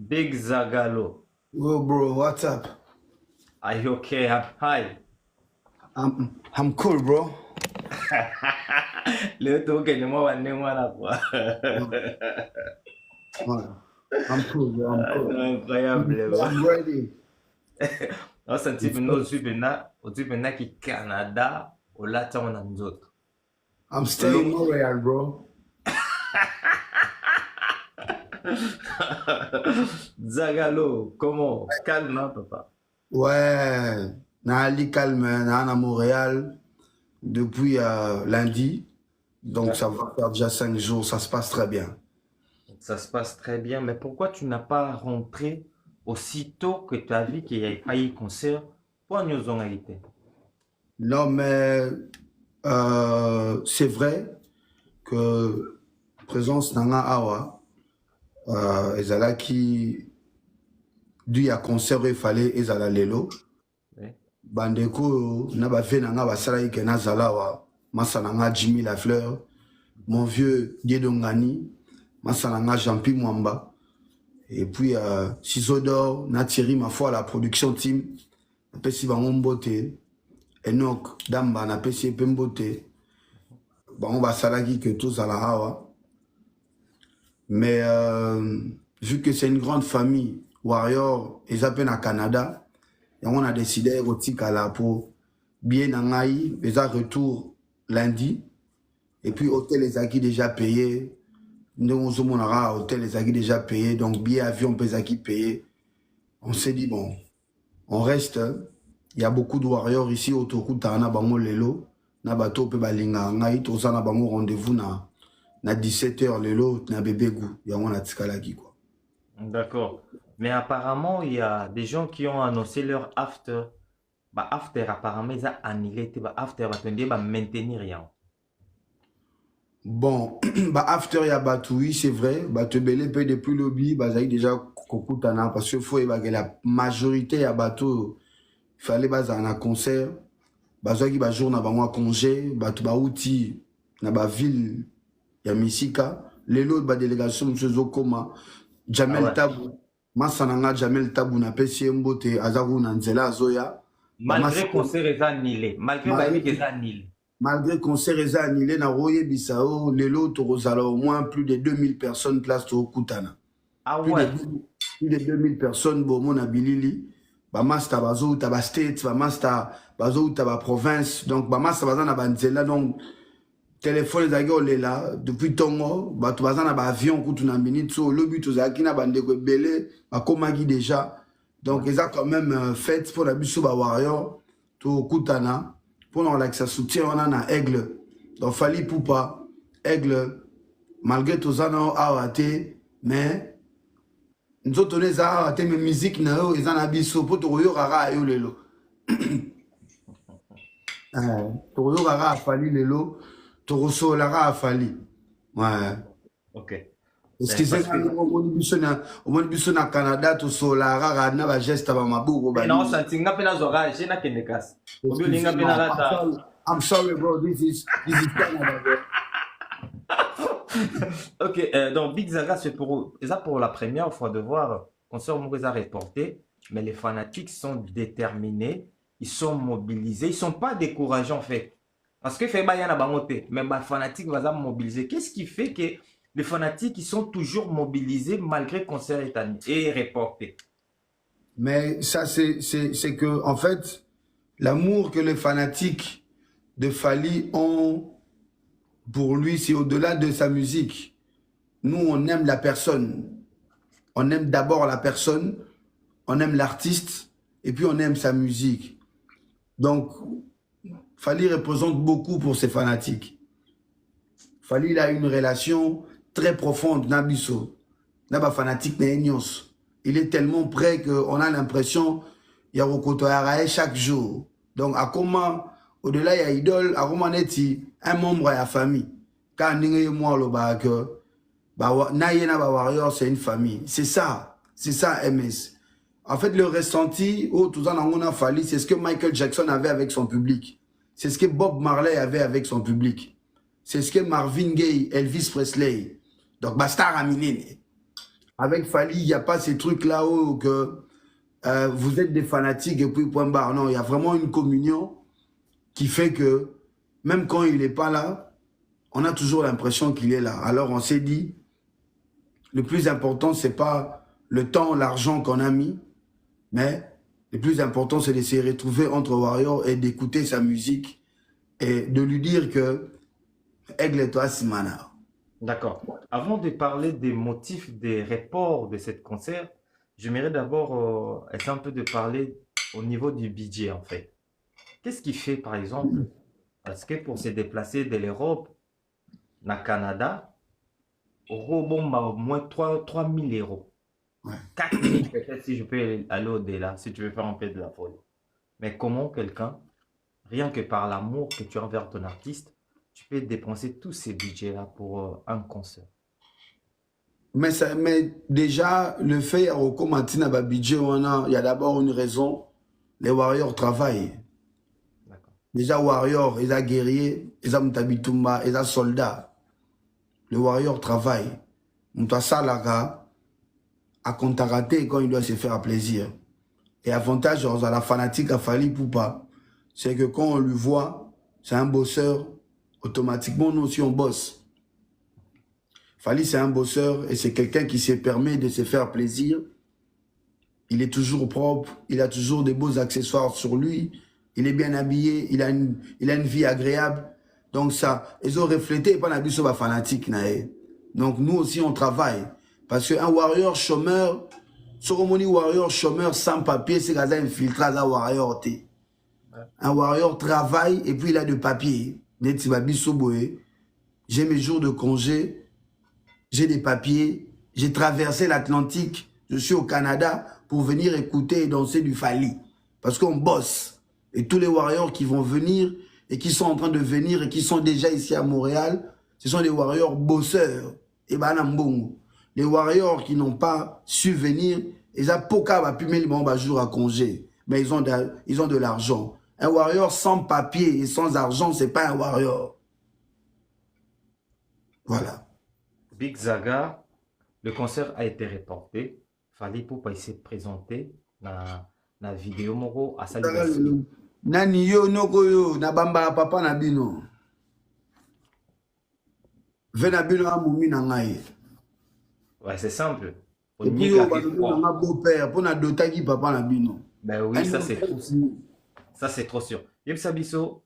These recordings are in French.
Big Zagalo. Yo, bro, what's up? Are you okay? Hi. I'm cool, bro. Leo tuko ni mwa wanne mwana kwa. Ouais. I'm cool, bro. I'm Ah, cool. non, incroyable, bro. I'm ready. Sasa ntipe no uzipe na ki Canada olata wana nzoto. I'm staying in Montreal, bro. Zagalo, comment? Calme, hein, papa? Ouais, Nali calme, à Montréal depuis lundi. Donc ça va faire déjà 5 jours, ça se passe très bien. Ça se passe très bien, mais pourquoi tu n'as pas rentré aussitôt que tu as vu qu'il y avait pas eu concert pour nous en réalité? Non, mais c'est vrai que présence Nanga Awa, Ezala qui dû à concert il fallait Ezala Lelo. Oui. Bandeko, Naba fait Nanga Basala Ike Nazalawa, Masananga Jimmy Lafleur, mon vieux Diedongani, Masananga Jampi Mwamba, et puis Sisodor, Natiri, ma foi, la production team, Pesi Bangon Bote, Enoch, Damba, na Pesi Pembote, Bangon Basalagi que tous à la Hawa. Mais vu que c'est une grande famille, Warrior, ils appellent à Canada, et on a décidé de la pour bien Nangaï, les retour lundi, et puis hôtel les acquis déjà payés, nous sommes hôtel les acquis déjà payés, donc billet avion les acquis payés. On s'est dit bon, on reste, il y a beaucoup de Warriors ici autour de Tana Bango Lelo, na bateau pe balinga ngai to na bango rendez-vous na 17h lelo na bébé goût, il y a on a tikalaki quoi. D'accord. Mais apparemment, il y a des gens qui ont annoncé leur after. Bah, after, apparemment, ils ont annulé. Bah, after, bah, maintenir rien. Bon, bah after ya oui c'est vrai, bah te belé peut depuis lobby, bah ça déjà kokutana parce que faut que la majorité ya bateau il fallait bah un concert, bah ça qui bah jour na bango congé, bah tu bah outil na ba ville ya Misika, les autres bah délégation monsieur Zokoma, Jamel Tabou, Masananga Jamel Tabou na pesi mbote azaru na nzela azoya. Malgré concert est annulé, malgré que c'est annulé. Malgré concert est annulé, na Roye Bissau, les lots au moins plus de 2000 personnes place au Kutana. Ah ouais. Plus de 2000 personnes, bon, mon abilili. Ba master bazo taba state, ba master bazo taba province, donc ba master baza na banzela, donc téléphone zagio là depuis tongo, ba tu baza na ba avion kutuna minute so le but ozaki na bandeko belé, ba komagi déjà. Donc ils ont quand même fait pour la biso ba warrior to Kutana. Pour nous, ça soutient, on a un aigle. Donc, Fali Poupa, aigle, malgré tout ça, on a raté, mais nous autres, on a raté, mais musique, ils ont abisso, pour tout le monde, rara, et le lot. Tout le monde, rara, Fali, le lot, tout le monde, rara, Fali. Ouais. Ok. Excusez-moi, au moins, du au Canada, tout ça, la rara, n'a pas geste, à ma bourre. Non, ça t'inquiète pas, les orages, j'ai n'a qu'une casse. I'm sorry, bro. This is Canada, bro. Ok, donc Big Zaga, c'est pour la première fois de voir Concert Moureza reporté, mais les fanatiques sont déterminés, ils sont mobilisés, ils ne sont pas découragés en fait. Parce que fait Bayana Bangote, mais les fanatiques vont mobiliser. Qu'est-ce qui fait que les fanatiques ils sont toujours mobilisés malgré le concert est reporté? Mais ça, c'est que, en fait, l'amour que les fanatiques de Fali ont pour lui, c'est au-delà de sa musique. Nous, on aime la personne. On aime d'abord la personne, on aime l'artiste, et puis on aime sa musique. Donc, Fali représente beaucoup pour ses fanatiques. Fali, il a une relation très profonde, Nabiso. Naba fanatique, il est tellement près qu'on a l'impression qu'il y a chaque jour. Donc, à comment, au-delà, il y a idole, à comment est-il un membre de la famille? Quand on est moi, le bac, Warrior, c'est une famille. C'est ça, MS. En fait, le ressenti, tout ça, on a fallu, c'est ce que Michael Jackson avait avec son public. C'est ce que Bob Marley avait avec son public. C'est ce que Marvin Gaye, Elvis Presley. Donc, Basta Raminine. avec Fali, il n'y a pas ces trucs-là où que vous êtes des fanatiques et puis point barre. Non, il y a vraiment une communion qui fait que même quand il n'est pas là, on a toujours l'impression qu'il est là. Alors on s'est dit, le plus important, ce n'est pas le temps, l'argent qu'on a mis, mais le plus important, c'est de se retrouver entre Warrior et d'écouter sa musique et de lui dire que Aigle et toi, Simana. D'accord. Avant de parler des motifs des reports de cette concert, j'aimerais d'abord essayer un peu de parler au niveau du budget en fait. Qu'est-ce qui fait par exemple, parce que pour se déplacer de l'Europe na Canada, bon, au moins 3 000 euros. Ouais. 4 000 peut-être si je peux aller au-delà, si tu veux faire un peu de la folie. Mais comment quelqu'un, rien que par l'amour que tu as envers ton artiste, tu peux dépenser tous ces budgets-là pour un concert? Mais déjà, le fait au Martina budget, il y a d'abord une raison. Les Warriors travaillent. Déjà, Warriors, ils sont guerriers, ils sont Mutabitumba, ils sont soldats. Le Warrior travaille. Mouta Salaga a contacté quand il doit se faire plaisir. Et avantage, à la fanatique à Fali Poupa, c'est que quand on le voit, c'est un bosseur, automatiquement, nous aussi on bosse. Fali, c'est un bosseur et c'est quelqu'un qui se permet de se faire plaisir. Il est toujours propre, il a toujours des beaux accessoires sur lui, il est bien habillé, il a une vie agréable. Donc ça, ils ont reflété, pas la sur la fanatique. Donc nous aussi, on travaille. Parce qu'un warrior chômeur, cérémonie warrior chômeur sans papier, c'est un infiltré à warrior. Un warrior travaille et puis il a de papier. J'ai mes jours de congé, j'ai des papiers, j'ai traversé l'Atlantique, je suis au Canada pour venir écouter et danser du Fali. Parce qu'on bosse. Et tous les warriors qui vont venir et qui sont en train de venir et qui sont déjà ici à Montréal, ce sont des warriors bosseurs. Et banambongo. Les warriors qui n'ont pas su venir, ils ont pas pu mettre le jour à congé. Mais ils ont de l'argent. Un warrior sans papier et sans argent, c'est pas un warrior. Voilà. Big Zaga, le concert a été reporté. Fali Poupa s'est présenté dans la vidéo moro à Salibasi. Nani yo noko yo na bamba papa na bino. Vena bino amumi na ngai. Ouais, c'est simple. Et puis yo ba na beau-père pour na dotaki papa na bino. Ben oui, ça c'est trop. Ça c'est trop sûr. Yeb Sabiso,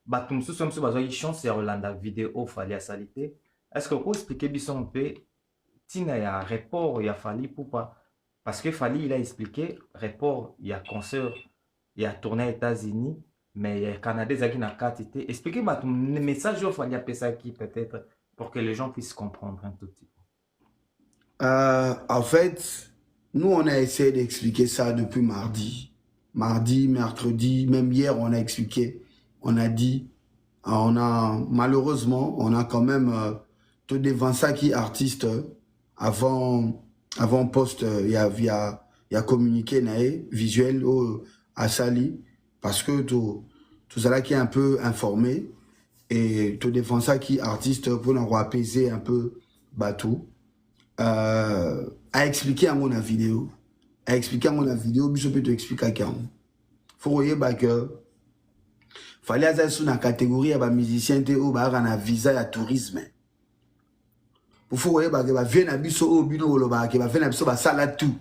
batum sous sommes sur une chance sur la vidéo Fali à Salité. Est-ce que vous pouvez expliquer bison peu tina ya report ya Fali Poupa? Parce que Fali il a expliqué report il y a concert. Il a tourné aux États-Unis, mais il y a Canada qui n'a qu'à titer. Expliquez-moi ton message au Fali ça qui peut-être pour que les gens puissent comprendre un tout petit peu. En fait, nous on a essayé d'expliquer ça depuis mardi. Mardi, mercredi, même hier on a expliqué. On a dit, malheureusement, on a quand même tout devant ça qui artiste avant poste, il y a communiqué visuel à Sali, parce que tout ça qui est un peu informé, et tout défenseur qui artiste pour nous apaiser un peu bateau, a expliqué à mon vidéo. Je peux te expliquer à qui. Faut voir que fallait aller sur la catégorie de musiciens ou un visa à tourisme. Pour faut voir que vient à biso au bino ou le que vient à biso basala tout.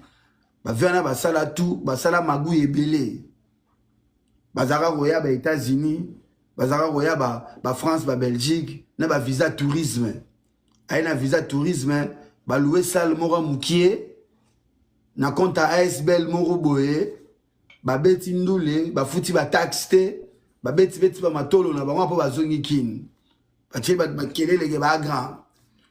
Vient basala tout, basala magou et belé. Bazara roya ba États-Unis, bazara roya ba France, ba Belgique, na ba visa tourisme. Ay na visa tourisme, ba louer salle mora mukie, na compte ASBL moro boye, ba beti ndule, ba futi ba taxte, ba beti ba matolo na ba mwa po ba zongi kin. Ba tie ba kelele ke ba grand.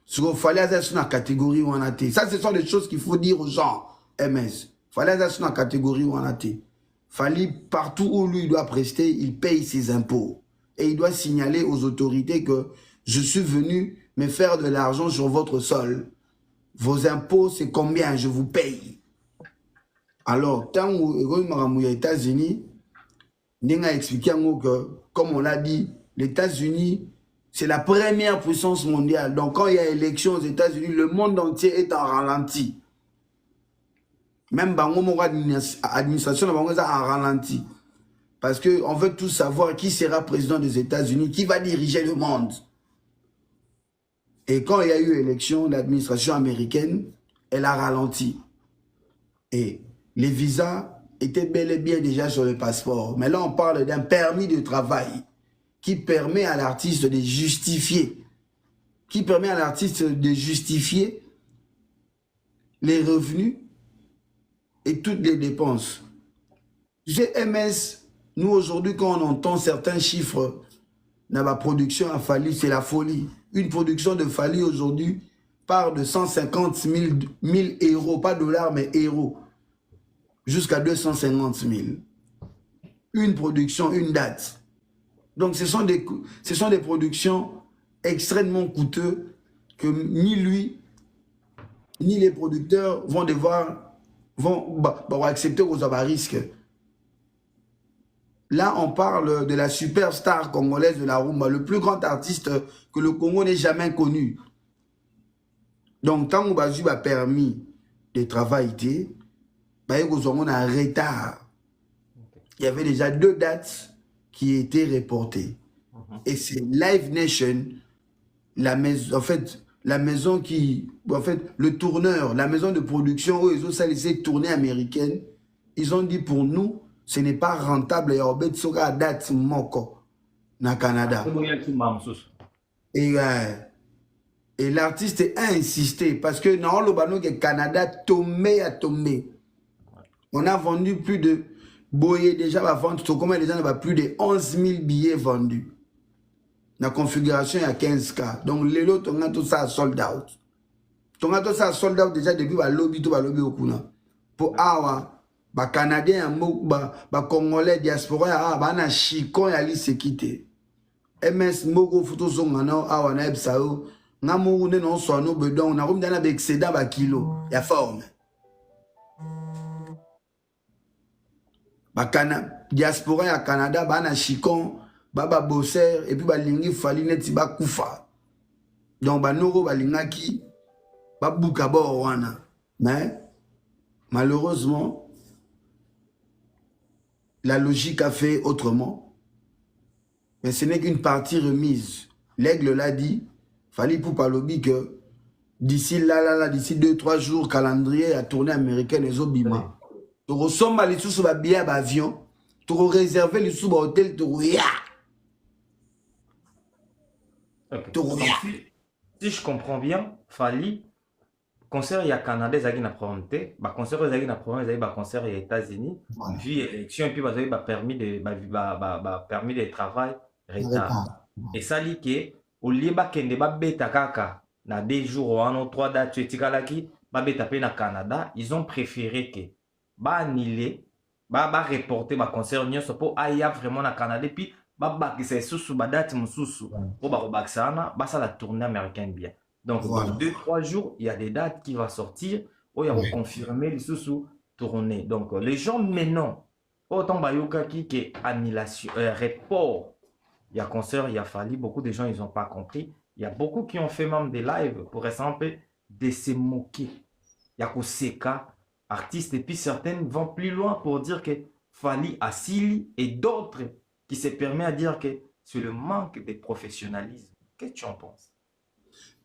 Ce qu'il fallait aller sur la catégorie où on a été. Ça, ce sont des choses qu'il faut dire aux gens. MS. Il fallait aller sur la catégorie où on a été. Fallait partout où lui doit prester, il paye ses impôts. Et il doit signaler aux autorités que je suis venu me faire de l'argent sur votre sol. Vos impôts, c'est combien je vous paye. Alors, tant que les États-Unis, on a expliqué que, comme on l'a dit, les États-Unis, c'est la première puissance mondiale. Donc, quand il y a élection aux États-Unis, le monde entier est en ralenti. Même bango moko administration, bango ça en ralenti. Parce qu'on veut tous savoir qui sera président des États-Unis, qui va diriger le monde. Et quand il y a eu élection, l'administration américaine, elle a ralenti. Et les visas étaient bel et bien déjà sur le passeport. Mais là, on parle d'un permis de travail qui permet à l'artiste de justifier. Qui permet à l'artiste de justifier les revenus et toutes les dépenses. GMS, nous aujourd'hui, quand on entend certains chiffres dans la production à Fally, c'est la folie. Une production de Fally aujourd'hui part de 150 000 euros, pas dollars, mais euros, jusqu'à 250 000. Une production, une date. Donc ce sont des productions extrêmement coûteuses que ni lui, ni les producteurs vont devoir accepter aux risques. Là, on parle de la superstar congolaise de la rumba, le plus grand artiste que le Congo n'ait jamais connu. Donc, tant qu'on a permis de travailler, on a un retard. Il y avait déjà 2 dates qui étaient reportées. Et c'est Live Nation, la maison, en fait, la maison qui, en fait, le tourneur, la maison de production où ils ont laissé tourner américaine, ils ont dit pour nous, ce n'est pas rentable. Il y a une date moko na Canada. Et l'artiste a insisté parce que dans le Canada, tombé à tomber. On a vendu plus de Boye déjà va vendre, combien de gens va plus de 11 000 billets vendus. La configuration il y a 15K. Donc les lots, on a tout ça sold out. On a tout ça sold out déjà depuis le lobby au Kuna. Pour Awa. Ba Canadien, ba Congolais, diaspora, ba na chikon ya li se kite. MS moko photo zongana awa na ebsao. Nga mou ne non so no bedon na rum dana be excédent ba kilo ya forme. Ba diaspora ya Canada ba na chikon, ba bosser et puis ba lingi Fally neti ba kufa. Donc ba noro ba lingaki ba buka ba wana. Mais malheureusement la logique a fait autrement. Mais ce n'est qu'une partie remise. L'aigle l'a dit, Fally Ipupa lobby que d'ici d'ici 2-3 jours, calendrier à tournée américaine et Zobima. Tu ressembles à l'issue sur le billet d'avion, tu réserves l'issue sur l'hôtel, tu Si je comprends bien, Fally, concert il y a Canada qui n'a présenté, bah concert il y a présenté, bah concert il y a États-Unis, puis élection et puis bah permis de travail retard. Et ça dit que au lieu bah kende bah beta kaka na 2 jours ou 1 ou 3 dates tu etikalaki bah beta pe na Canada, ils ont préféré que bah annuler bah reporter bah concert nyonso pour aya vraiment na Canada puis bah bakisa sous bah date mususu pour bah rebaksana bah ça la tournée américaine bien. Donc, voilà. Dans 2-3 jours, il y a des dates qui vont sortir où il y a confirmer les sous tournées. Donc, les gens maintenant, autant Bayoka qui est annulation, report, il y a concert, il y a Fally, beaucoup de gens, ils n'ont pas compris. Il y a beaucoup qui ont fait même des lives pour essayer un peu de se moquer. Il y a Koseka, artistes, et puis certaines vont plus loin pour dire que Fally a Sili et d'autres qui se permettent à dire que c'est le manque de professionnalisme. Qu'est-ce que tu en penses?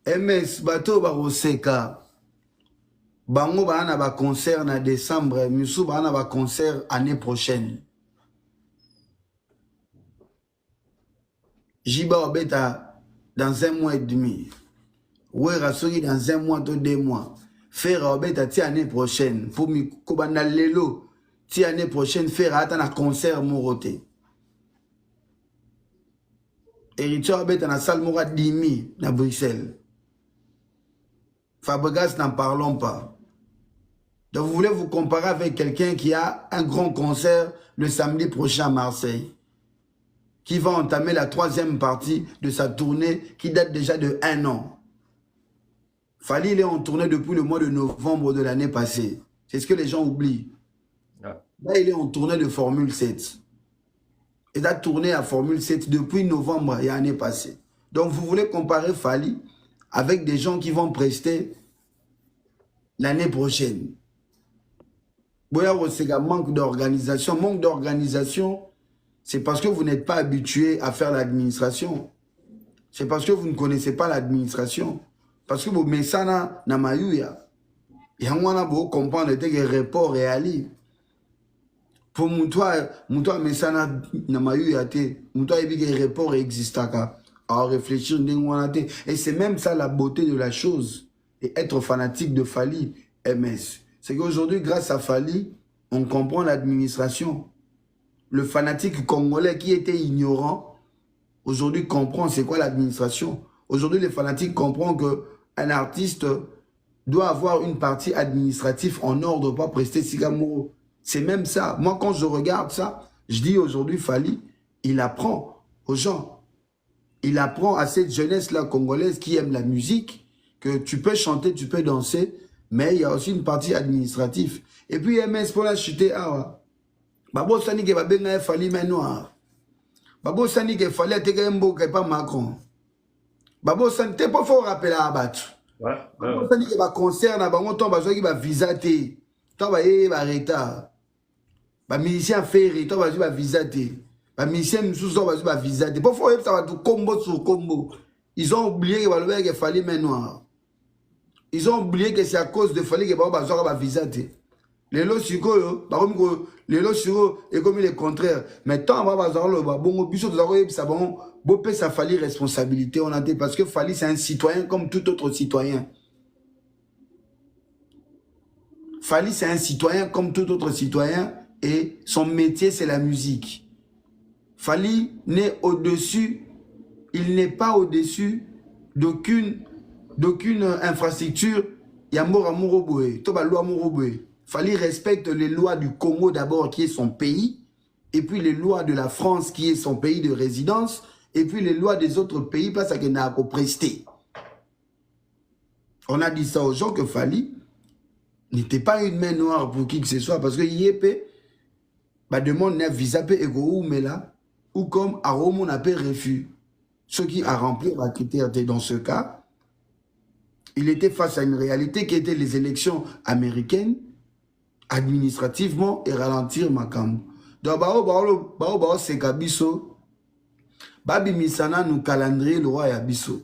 MS bato baroseka bango bana ba concert en décembre, musu bana ba concert année prochaine. Jiba obeta dans 1 mois et demi. Ouais rasuri dans 1 mois ou 2 mois. Faire obeta ti année prochaine pour mi kobanda lelo ti année prochaine faire ata na concert moroté. Héritier obeta na salle mora 10 000 na Bruxelles. Fabregas, n'en parlons pas. Donc vous voulez vous comparer avec quelqu'un qui a un grand concert le samedi prochain à Marseille, qui va entamer la 3e partie de sa tournée qui date déjà de 1 an. Fally, il est en tournée depuis le mois de novembre de l'année passée. C'est ce que les gens oublient. Là, il est en tournée de Formule 7. Il a tourné à Formule 7 depuis novembre et l'année passée. Donc vous voulez comparer Fally avec des gens qui vont prester l'année prochaine. C'est un manque d'organisation. Manque d'organisation, c'est parce que vous n'êtes pas habitué à faire l'administration. C'est parce que vous ne connaissez pas l'administration. Parce que vous mettez ça dans Mayuya. Et vous comprenez que le report est allé. Pour moi, mais ça n'a Mayuya. Moi, le report existe. À réfléchir. Et c'est même ça la beauté de la chose. Et être fanatique de Fally, MS. C'est qu'aujourd'hui, grâce à Fally, on comprend l'administration. Le fanatique congolais qui était ignorant, aujourd'hui, comprend c'est quoi l'administration. Aujourd'hui, les fanatiques comprennent qu'un artiste doit avoir une partie administrative en ordre pour pas prester Sigamoro. C'est même ça. Moi, quand je regarde ça, je dis aujourd'hui, Fally, il apprend aux gens. Il apprend à cette jeunesse-là congolaise qui aime la musique que tu peux chanter, tu peux danser, mais il y a aussi une partie administrative. Et puis, MS pour la chuter, Babo Sani qui va bien Fally main noire. Babo Sani qui Fally a été un beau qui pas Macron. Babo Sani, t'es pas fort rappeler à abattre. Babo Sani qui va concert, na bango ton bazo qui va visater. Toi va retard. Ba musicien ferré, toi va visater. Ba musicien sous va visater. Pas fort ça va tout combo sur combo. Ils ont oublié que Fally main noire. Ils ont oublié que c'est à cause de Fally que bazo va visater. Les lots sur les lots sur et comme il est contraire. Mais tant on va le bon biso de ça bon bopé ça Fally responsabilité on a dit parce que Fally c'est un citoyen comme tout autre citoyen. Fally c'est un citoyen comme tout autre citoyen et son métier c'est la musique. Fally n'est au-dessus, il n'est pas au-dessus d'aucune infrastructure. Yamor Amouroboé, Toba loi Amouroboé. Fally respecte les lois du Congo d'abord, qui est son pays, et puis les lois de la France, qui est son pays de résidence, et puis les lois des autres pays, parce qu'il n'a qu'à prester. On a dit ça aux gens que Fally n'était pas une main noire pour qui que ce soit, parce que Yépe, demande un visa pe ego mais là, ou comme à Rome on appelle refus. Ce qui a rempli la critère dans ce cas, il était face à une réalité qui était les élections américaines, administrativement et ralentir Makambo. Donc, c'est Kabiso, Babi Misana nous calendrier le roi Yabiso.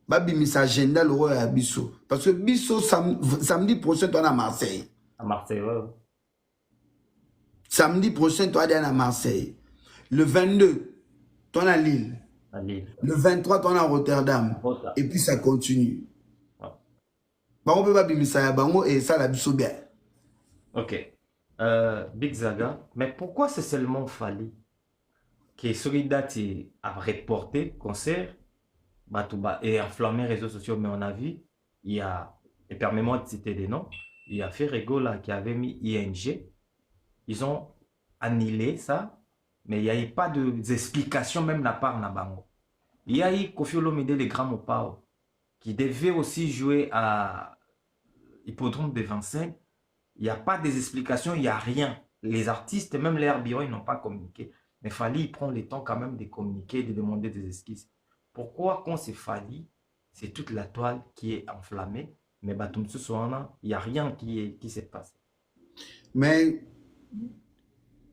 Babi Mis agenda le roi Yabiso. Parce que Biso, samedi prochain, tu es à Marseille. À Marseille, ouais. Samedi prochain, tu es à Marseille. Le 22, tu es à Lille. À Lille. Le 23, tu es à Rotterdam. Et puis ça continue. Ouais. On peut Babi Misaya Bango et ça, la Biso bien. Ok. Big Zaga, mais pourquoi c'est seulement Fally qui Solidati a reporté concert et enflammé les réseaux sociaux, mais on a vu, il y a, et permets-moi de citer des noms, il y a Ferrego là qui avait mis ING, ils ont annulé ça, mais il n'y a eu pas d'explication même de la part de Nabango. Il y a eu Koffi Olomide, les grands Mopao, qui devait aussi jouer à Hippodrome de 25. Il n'y a pas d'explication, il n'y a rien. Les artistes, même les RBO, ils n'ont pas communiqué. Mais Fally, il prend le temps quand même de communiquer, de demander des excuses. Pourquoi quand c'est Fally, c'est toute la toile qui est enflammée, mais Batum Soana, il n'y a rien qui s'est passé. Mais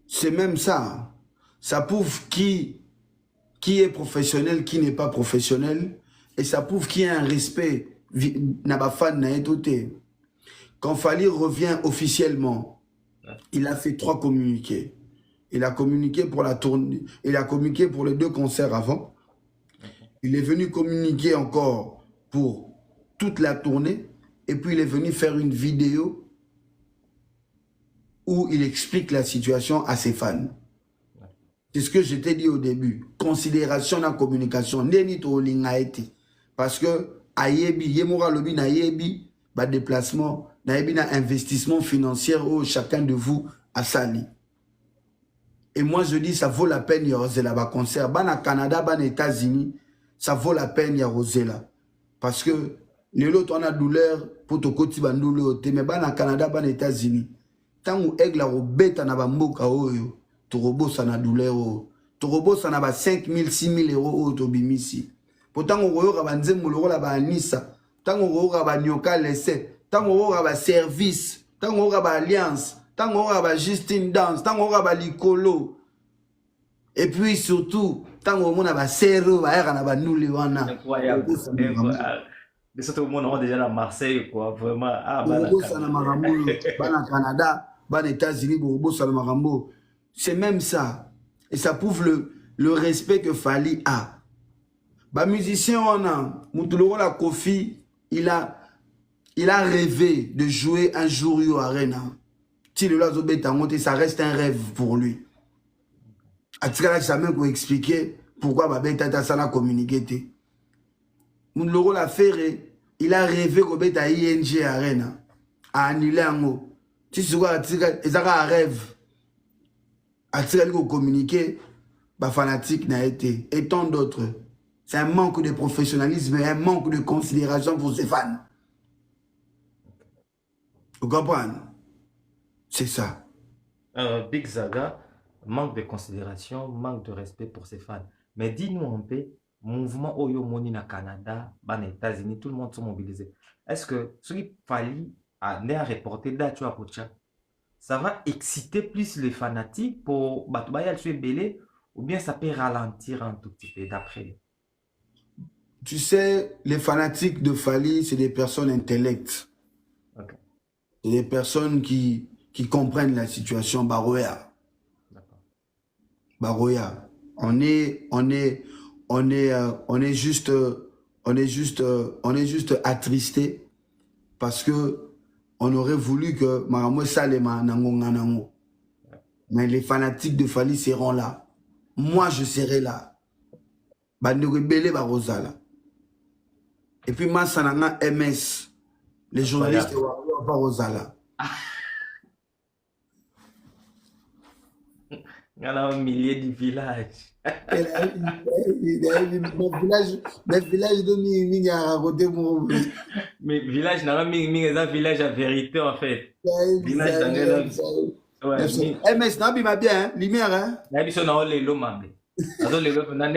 c'est même ça. Ça prouve qui est professionnel, qui n'est pas professionnel. Et ça prouve qu'il y a un respect. Quand Fally revient officiellement, il a fait 3 communiqués. Il a communiqué pour la tournée, il a communiqué pour les 2 concerts avant. Il est venu communiquer encore pour toute la tournée. Et puis il est venu faire une vidéo où il explique la situation à ses fans. C'est ce que je t'ai dit au début. Considération dans la communication. Parce que Ayebi, Yemora Lobi na Ayebi, déplacement, na investissement financier où chacun de vous a sali. Et moi je dis ça vaut la peine y a là-bas concert. Ban Canada, ban États-Unis, ça vaut la peine y a là. Parce que les autres on a douleur pour te côté bandouleur, mais ban Canada, ban États-Unis. Tant où aigle la robeta na bamboka oyo, to robot ça na douleur o. To robot ça na ba 5 000 6 000 euros au to bimisi. Pourtant on royo ba nzembo le la ba Nissa. Tant on royo ba nyoka laissé. Tant on royo ba service. Tant on royo ba alliance. tant qu'on aura Justine Dance, tant qu'on aura Likolo, et puis surtout, tant qu'on aura Serro, nous les wana. Incroyable. Incroyable. Mais surtout, on a déjà la Marseille, quoi. Vraiment. Ah, Canada, États-Unis, c'est même ça. Et ça prouve le respect que Fally a. Bah, musicien, on a, Moutoulo la Kofi, il a rêvé de jouer un jour au Arena. Ça reste un rêve pour lui. Atikala ça même pour expliquer pourquoi Babeta Tata ça n'a communiqué. Moutoulo la Ferré, il a rêvé que Beta ING Arena a annulé un mot. Tu sais quoi, ils ont un rêve. Atikala ko communiquer, bah fanatique n'a été. Et tant d'autres. C'est un manque de professionnalisme et un manque de considération pour ses fans. Vous comprenez? C'est ça. Big Zaga, manque de considération, manque de respect pour ses fans. Mais dis-nous un peu, mouvement Oyo Moni na Canada, aux États-Unis, tout le monde sont mobilisés. Est-ce que ce qui fallait à reporter d'Achu à Pocha, ça va exciter plus les fanatiques pour Batoubayal sur Belé ou bien ça peut ralentir un tout petit peu d'après? Tu sais, les fanatiques de Fally, c'est des personnes intellectuelles. Okay. C'est des personnes qui comprennent la situation. Baroya. Baroya. On est juste attristé parce que on aurait voulu que Maramou Salema nango. Mais les fanatiques de Fally seront là. Moi, je serai là. Bandego Belé Barosala. Et puis, moi, ça n'a MS. Les journalistes ne vont pas aux ala. Il y en a un millier de villages. Mes villages de Ming à raconter mon. Mais village, n'a pas un village à vérité en fait. Village d'Angela. Ouais. MS, n'a pas bien, lumière, hein? N'a pas son les lots, mamé. Dans les lots, na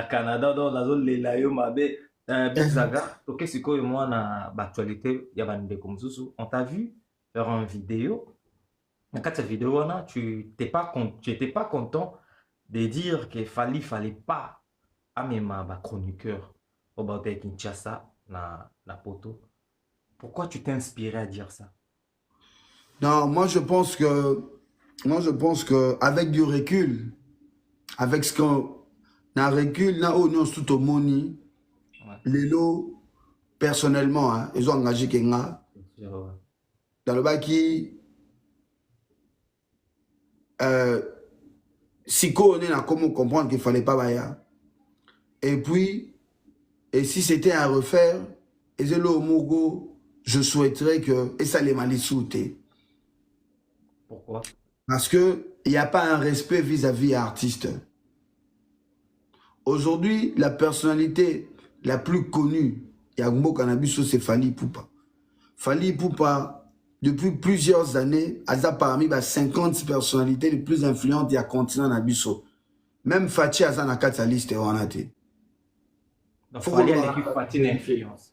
Canada, dans les layo, mamé. Big Zaga, ok, c'est quoi moi na l'actualité, il y a des comme ça. On t'a vu faire une vidéo. Dans cette vidéo là, tu étais pas content de dire qu'il fallait pas amener ma chroniqueur au bord de Kinshasa na poto. Pourquoi tu t'es inspiré à dire ça? Non, moi je pense que avec du recul, avec ce qu'on a recul, là où nous sommes tout au monde. Les lots, personnellement, hein, ils ont engagé Kenga. Dans le bas qui. Siko, on est là, comment comprendre qu'il ne fallait pas bailler. Et puis, et si c'était à refaire, et je souhaiterais que. Et ça les m'a sauté. Pourquoi? Parce qu'il n'y a pas un respect vis-à-vis artiste. Aujourd'hui, la personnalité la plus connue, Yagmo Cannabis, c'est Fally Ipupa. Fally Ipupa, depuis plusieurs années, a parmi les 50 personnalités les plus influentes du continent Nabiso. Même Fatih a na sa liste on a été. Donc Fally a l'équipe Fatih d'influence.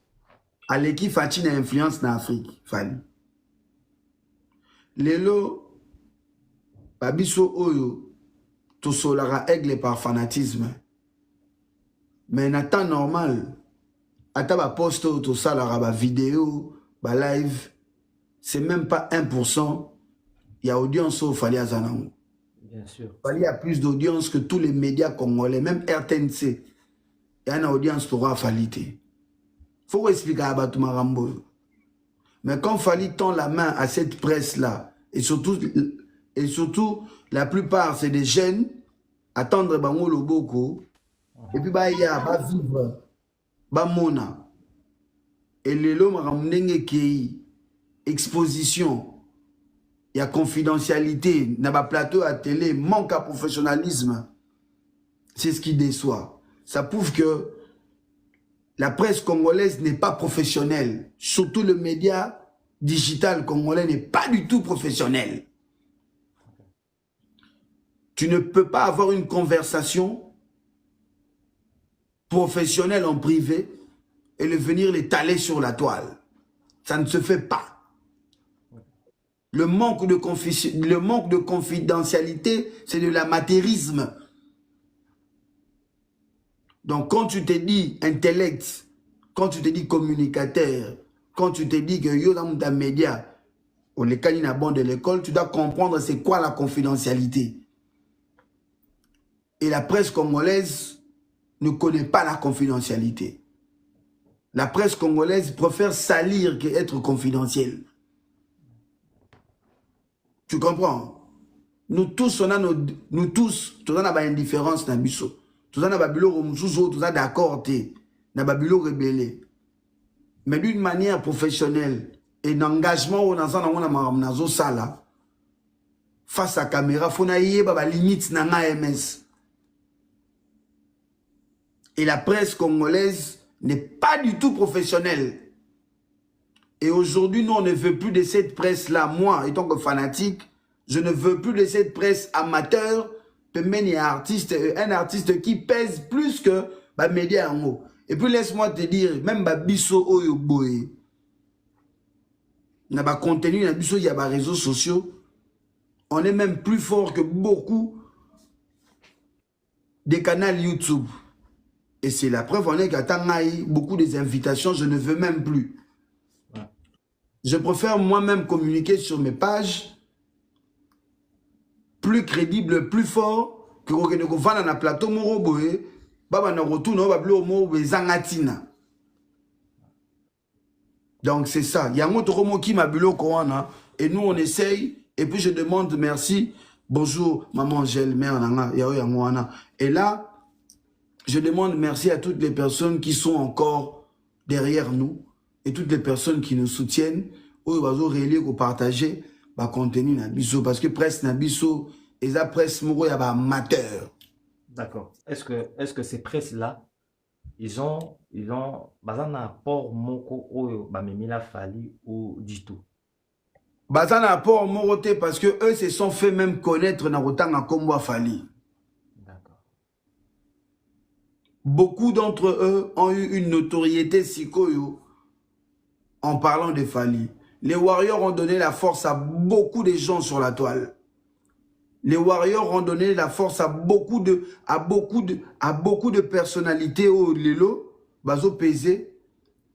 À l'équipe Fatih d'influence en Afrique, Fally. Lelo, Babiso Oyo, tout solara aigle par fanatisme. Mais en temps normal, à ta poste tout ça, la vidéo, la live, c'est même pas 1%. Il y a audience au Fally Azanango. Bien sûr. Fally a plus d'audience que tous les médias congolais, même RTNC. Il y a une audience pour Fally. Il faut expliquer à Batou Marambo. Mais quand Fally tend la main à cette presse-là, et surtout, la plupart, c'est des jeunes, attendre Bango Loboko. Et puis, il y a vivre, mona. Et les lots, qui exposition, il y a confidentialité, il y a plateau à télé, manque à professionnalisme. C'est ce qui déçoit. Ça prouve que la presse congolaise n'est pas professionnelle. Surtout le média digital congolais n'est pas du tout professionnel. Tu ne peux pas avoir une conversation professionnel en privé et venir l'étaler sur la toile. Ça ne se fait pas. Le manque de confidentialité, c'est de l'amateurisme. Donc, quand tu te dis intellect, quand tu te dis communicateur, quand tu te dis que yo dans ta média, ou les canines bon de l'école, tu dois comprendre c'est quoi la confidentialité. Et la presse congolaise ne connaît pas la confidentialité. La presse congolaise préfère salir qu'être confidentielle. Tu comprends? Nous tous, on a nous tous, on a une indifférence dans biso. Tous on a babilo romususo, tous on d'accord té, na babilo rebelle. Mais d'une manière professionnelle et d'engagement on a nazo sala face à caméra, faut na yeba ba limite na MS. Et la presse congolaise n'est pas du tout professionnelle. Et aujourd'hui, nous, on ne veut plus de cette presse-là. Moi, étant que fanatique, je ne veux plus de cette presse amateur, un artiste qui pèse plus que bah, média en haut. Et puis, laisse-moi te dire, même bah, biso oyo boye, na ba contenu, na biso, il y a des réseaux sociaux. On est même plus fort que beaucoup des canaux YouTube. Et c'est la preuve, on est qu'à Tangaï, beaucoup des invitations, je ne veux même plus. Je préfère moi-même communiquer sur mes pages plus crédible, plus fort que quand on va dans un plateau, donc c'est ça. Il y a un autre mot qui m'a bulo et nous on essaye. Et puis je demande merci. Bonjour, maman Angèle, mère Nanga, et là, je demande merci à toutes les personnes qui sont encore derrière nous. Et toutes les personnes qui nous soutiennent, ou partager le contenu Nabiso. Parce que presse Nabiso, et la presse Moro, il y a amateur. D'accord. Est-ce que ces presses-là, ils ont un apport moko oyo bamemila fali ou du tout? Bazan apport Moroté parce que eux se sont fait même connaître dans Rotanga Kombo Fali. D'accord. Beaucoup d'entre eux ont eu une notoriété sikoyo en parlant de Fali. Les Warriors ont donné la force à beaucoup de gens sur la toile. Les Warriors ont donné la force à beaucoup de personnalités au Lelo, Bazo Pesé,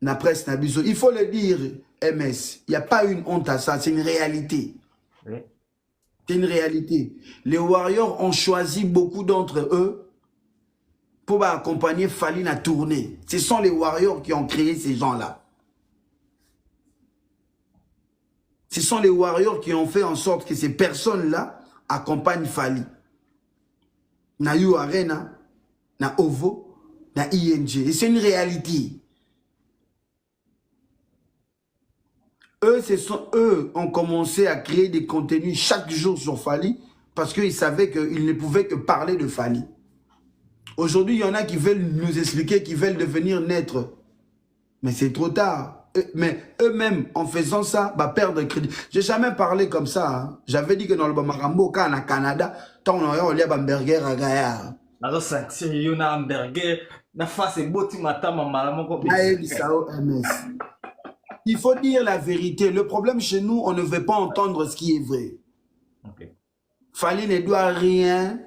na presse Nabiso. Il faut le dire, MS, il n'y a pas une honte à ça, c'est une réalité. Oui. C'est une réalité. Les Warriors ont choisi beaucoup d'entre eux pour accompagner Fali na tournée. Ce sont les Warriors qui ont créé ces gens-là. Ce sont les Warriors qui ont fait en sorte que ces personnes-là accompagnent Fali. Na You Arena, na OVO, na ING. Et c'est une réalité. Eux ont commencé à créer des contenus chaque jour sur Fali parce qu'ils savaient qu'ils ne pouvaient que parler de Fali. Aujourd'hui, il y en a qui veulent nous expliquer, qui veulent devenir naître. Mais c'est trop tard. Mais eux-mêmes, en faisant ça, bah, perdre crédit. J'ai jamais parlé comme ça. Hein. J'avais dit que dans le Bamarambo, quand on a Canada, tant on a un hamburger à Gaillard. Alors, sanction, il y a un hamburger. La face est beau, tu m'attends, maman. Il faut dire la vérité. Le problème chez nous, on ne veut pas entendre ce qui est vrai. Okay. Fali ne doit rien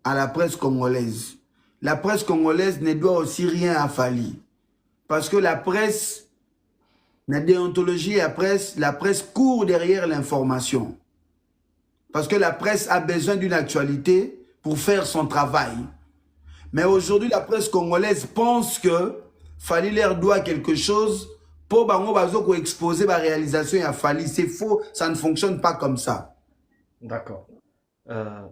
à la presse congolaise. La presse congolaise ne doit aussi rien à Fali. Parce que la presse, la déontologie, la presse court derrière l'information. Parce que la presse a besoin d'une actualité pour faire son travail. Mais aujourd'hui, la presse congolaise pense que Fali leur doit quelque chose pour exposer la réalisation à Fali. C'est faux, ça ne fonctionne pas comme ça. D'accord.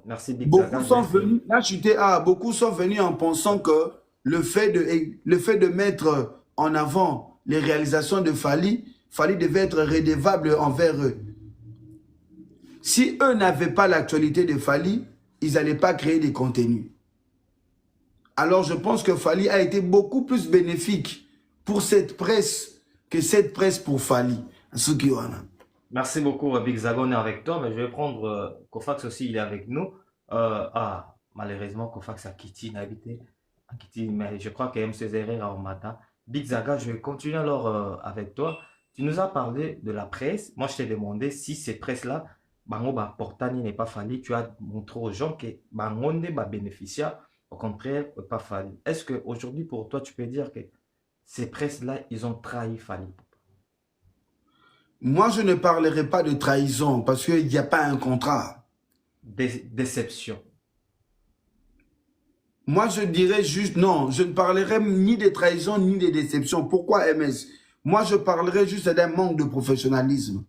Merci Big Beaucoup sont venus, là, beaucoup sont venus en pensant que le fait de mettre en avant les réalisations de Fali devait être redevable envers eux. Si eux n'avaient pas l'actualité de Fali, ils n'allaient pas créer des contenus. Alors je pense que Fali a été beaucoup plus bénéfique pour cette presse que cette presse pour Fali. Merci beaucoup, Big Zagon est avec toi. Mais je vais prendre Kofax aussi, il est avec nous. Malheureusement, Kofax a quitté, mais je crois qu'il aime ses erreurs au matin. Big Zaga, je vais continuer alors avec toi. Tu nous as parlé de la presse. Moi, je t'ai demandé si ces presses-là, bango ba portani n'est pas fallu. Tu as montré aux gens que bango ne ba bénéficiaire, au contraire, pas fallu. Est-ce qu'aujourd'hui, pour toi, tu peux dire que ces presses-là, ils ont trahi Fally? Moi, je ne parlerai pas de trahison parce qu'il n'y a pas un contrat. Déception. Moi, je dirais juste, non, je ne parlerai ni de trahison ni de déception. Pourquoi MS? Moi, je parlerai juste d'un manque de professionnalisme.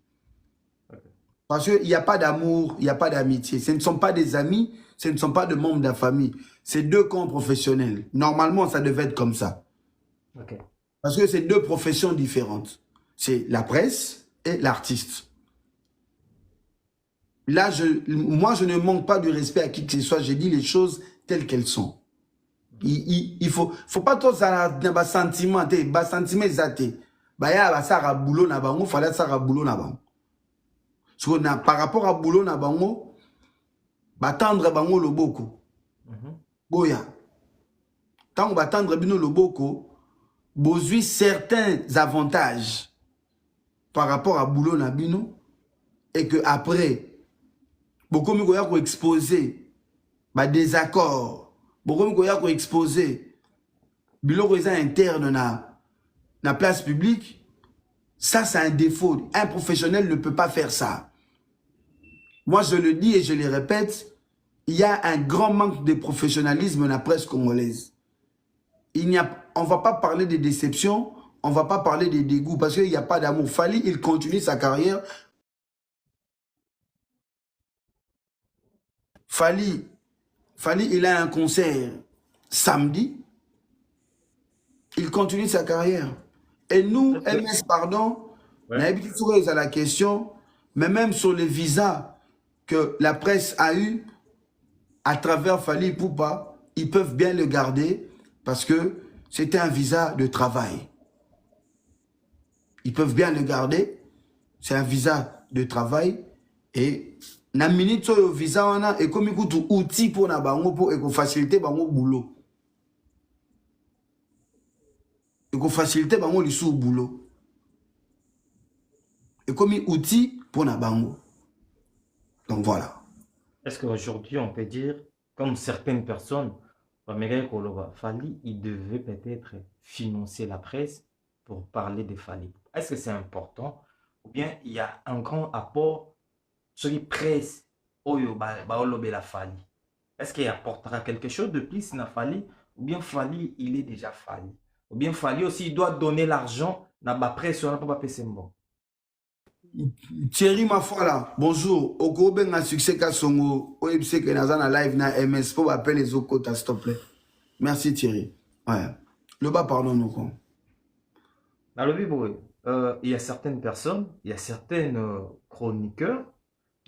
Parce qu'il n'y a pas d'amour, il n'y a pas d'amitié. Ce ne sont pas des amis, ce ne sont pas des membres de la famille. C'est deux camps professionnels. Normalement, ça devait être comme ça. Okay. Parce que c'est deux professions différentes. C'est la presse et l'artiste. Là, moi, je ne manque pas de respect à qui que ce soit. J'ai dit les choses telles qu'elles sont. Il faut pas trop ça dans sentiment, bas sentiment zaté. Bah ya ça ra boulot na bango, fallait ça ra boulot na bango. Par rapport à boulot na bango, batendre bango loboko. Boya. Tant batendre bino loboko, bozui certains avantages par rapport à boulot na bino et que après beaucoup mi koya ko exposer ba désaccord. Beaucoup koya ko exposer biloko eza interne na place publique. Ça, c'est un défaut. Un professionnel ne peut pas faire ça. Moi, je le dis et je le répète, il y a un grand manque de professionnalisme dans la presse congolaise. On ne va pas parler de déception, on ne va pas parler de dégoût parce qu'il n'y a pas d'amour. Fally, il continue sa carrière. Fally, il a un concert samedi. Il continue sa carrière. Et nous, MS, pardon, on a habitué à la question, mais même sur les visas que la presse a eu à travers Fally Ipupa, ils peuvent bien le garder parce que c'était un visa de travail. Ils peuvent bien le garder. C'est un visa de travail. Et na minute sur le visa, on a et comme il coûte outil pour na bango pour faciliter bango boulot. Et faciliter bango li sous boulot. Et comme outil pour na bango. Donc voilà. Est-ce qu'aujourd'hui, on peut dire, comme certaines personnes, Fally, il devait peut-être financer la presse pour parler de Fally? Est-ce que c'est important? Ou bien il y a un grand apport sur les presse la Fally? Est-ce qu'il apportera quelque chose de plus à Fally? Ou bien Fally, il est déjà Fally? Ou bien Fally aussi, il doit donner l'argent dans la presse, on n'a pas passé bon. Thierry Mafola, bonjour. Au gros ben un succès Kassongo, au ebse que nazana live na MS pour appeler les autres s'il te plaît. Merci Thierry. Ouais. Le bas pardon nous quoi. Dans le vivre, il y a certaines personnes, il y a certains chroniqueurs,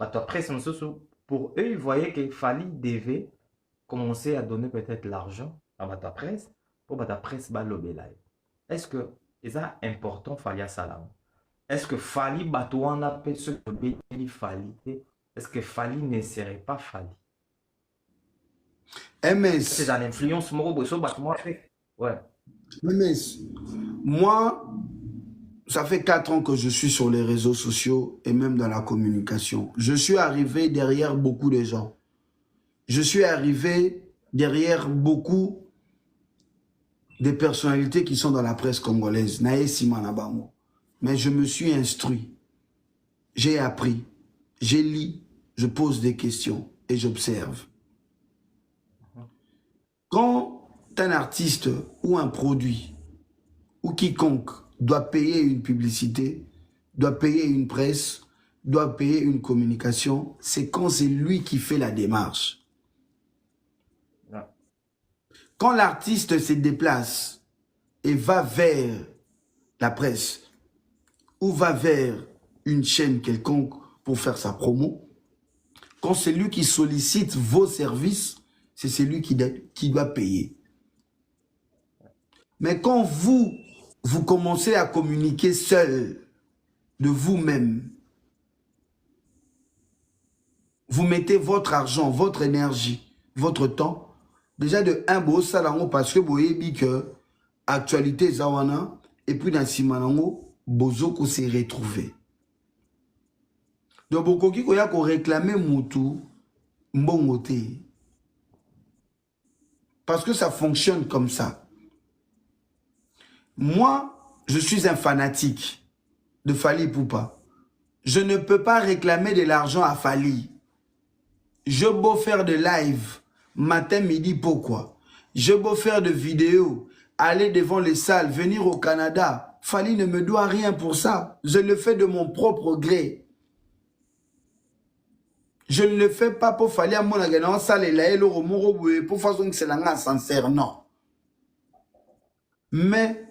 après pour eux, ils voyaient qu'il Fally devait commencer à donner peut-être l'argent à la presse pour la presse balobe live. Est-ce que c'est important Fally à Salam? Est-ce que Fally Batouan appelle ce que Fally? Est-ce que Fally ne serait pas Fally? MS. C'est une influence ouais. MS. Moi, ça fait 4 ans que je suis sur les réseaux sociaux et même dans la communication. Je suis arrivé derrière beaucoup de gens. Je suis arrivé derrière beaucoup de personnalités qui sont dans la presse congolaise. Nae Simana Bango. Mais je me suis instruit, j'ai appris, j'ai lu, je pose des questions et j'observe. Quand un artiste ou un produit ou quiconque doit payer une publicité, doit payer une presse, doit payer une communication, c'est quand c'est lui qui fait la démarche. Quand l'artiste se déplace et va vers la presse, ou va vers une chaîne quelconque pour faire sa promo, quand c'est lui qui sollicite vos services, c'est celui qui doit payer. Mais quand vous commencez à communiquer seul de vous-même, vous mettez votre argent, votre énergie, votre temps, déjà de un beau salango parce que vous voyez que actualité zawana et puis dans simanango, bozoko se retrouver. Donc bokoki koya ko réclamer mutu mbongote. Parce que ça fonctionne comme ça. Moi, je suis un fanatique de Fally Ipupa. Je ne peux pas réclamer de l'argent à Fally. Je peux faire de live matin, midi, pourquoi? Je peux faire de vidéos, aller devant les salles, venir au Canada. Fally ne me doit rien pour ça. Je le fais de mon propre gré. Je ne le fais pas pour Fally à mon agrément, salle et là, pour façon que c'est la sincère, non. Mais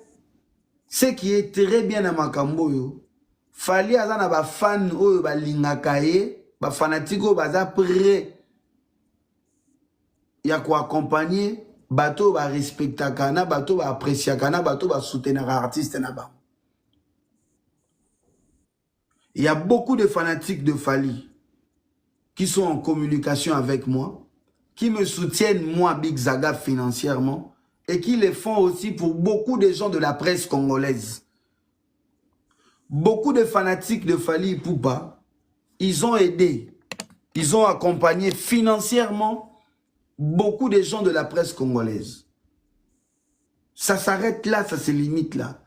ce qui est très bien à Makamboyo, Fally azana ba fan oyo ba lingakaye, ba fanatiko baza prêt ya ko accompagner bato ba respecta kana, bato ba apprécier kana, bato ba soutenir artiste na ba. Il y a beaucoup de fanatiques de Fally qui sont en communication avec moi, qui me soutiennent moi Big Zaga financièrement et qui le font aussi pour beaucoup de gens de la presse congolaise. Beaucoup de fanatiques de Fally Ipupa, ils ont aidé, ils ont accompagné financièrement beaucoup de gens de la presse congolaise. Ça s'arrête là, ça se limite là.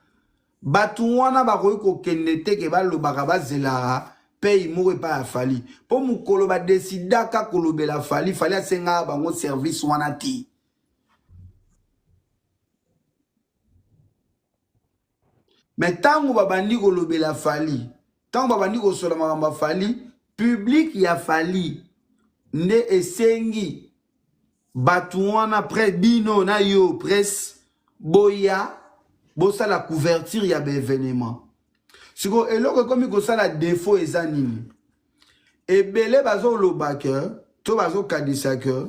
Batouana baroy ko kenete ke balo baraba zela paye moure pas à Fally. Pour mukolo ba décida ka kolobe la Fally, Fally asenga bango service wanati. Mais tant que babandi kolobe la Fally, tant que babandi ko sola makamba Fally, public ya Fally ne esengi batouana près bino na yo presse boya bosa la couverture ya l'événement. Si vous avez comme il ça la défaut et zanini. Et belé bazo lo backer, to bazo kadisa que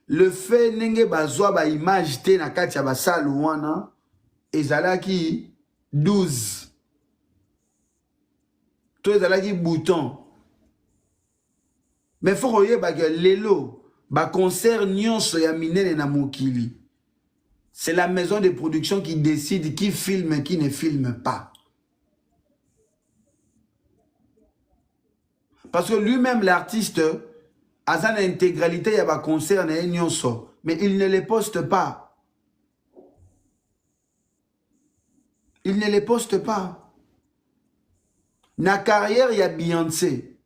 le fait nenge bazo ba image te na kati ya basal wana ezalaki 12. To ezalaki bouton. Mais faut royer ba que lelo ba concert nyonso ya minene na mokili. C'est la maison de production qui décide qui filme et qui ne filme pas. Parce que lui-même, l'artiste, a sa intégralité, il y a un concert, mais il ne les poste pas. Il ne les poste pas. Dans la carrière, il y a Beyoncé.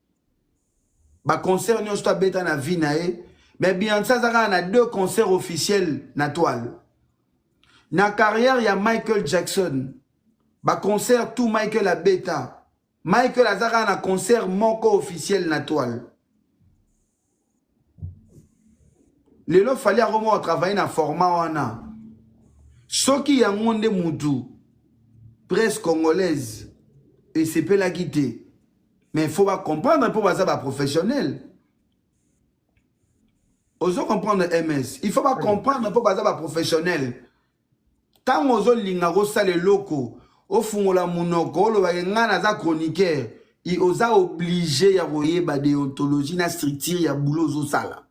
Un concert, il y a vie, mais Beyoncé, il y a 2 concerts officiels na toile. Dans la carrière, il y a Michael Jackson. Un concert, tout Michael a bêta. Michael Azara a un concert moko officiel na toile. Lelo fallait vraiment travailler dans format wana. Ce qui a monde mutu presse congolaise et c'est peut la quitter. Mais il faut pas comprendre pour ça professionnel. Oso comprendre MS. Il faut pas comprendre pour ça professionnel. Tant oso linga sale loko au fungola munoko lo ngana za chroniqueur il osa obligé ya koyeba déontologie na structure ya boulot zo sala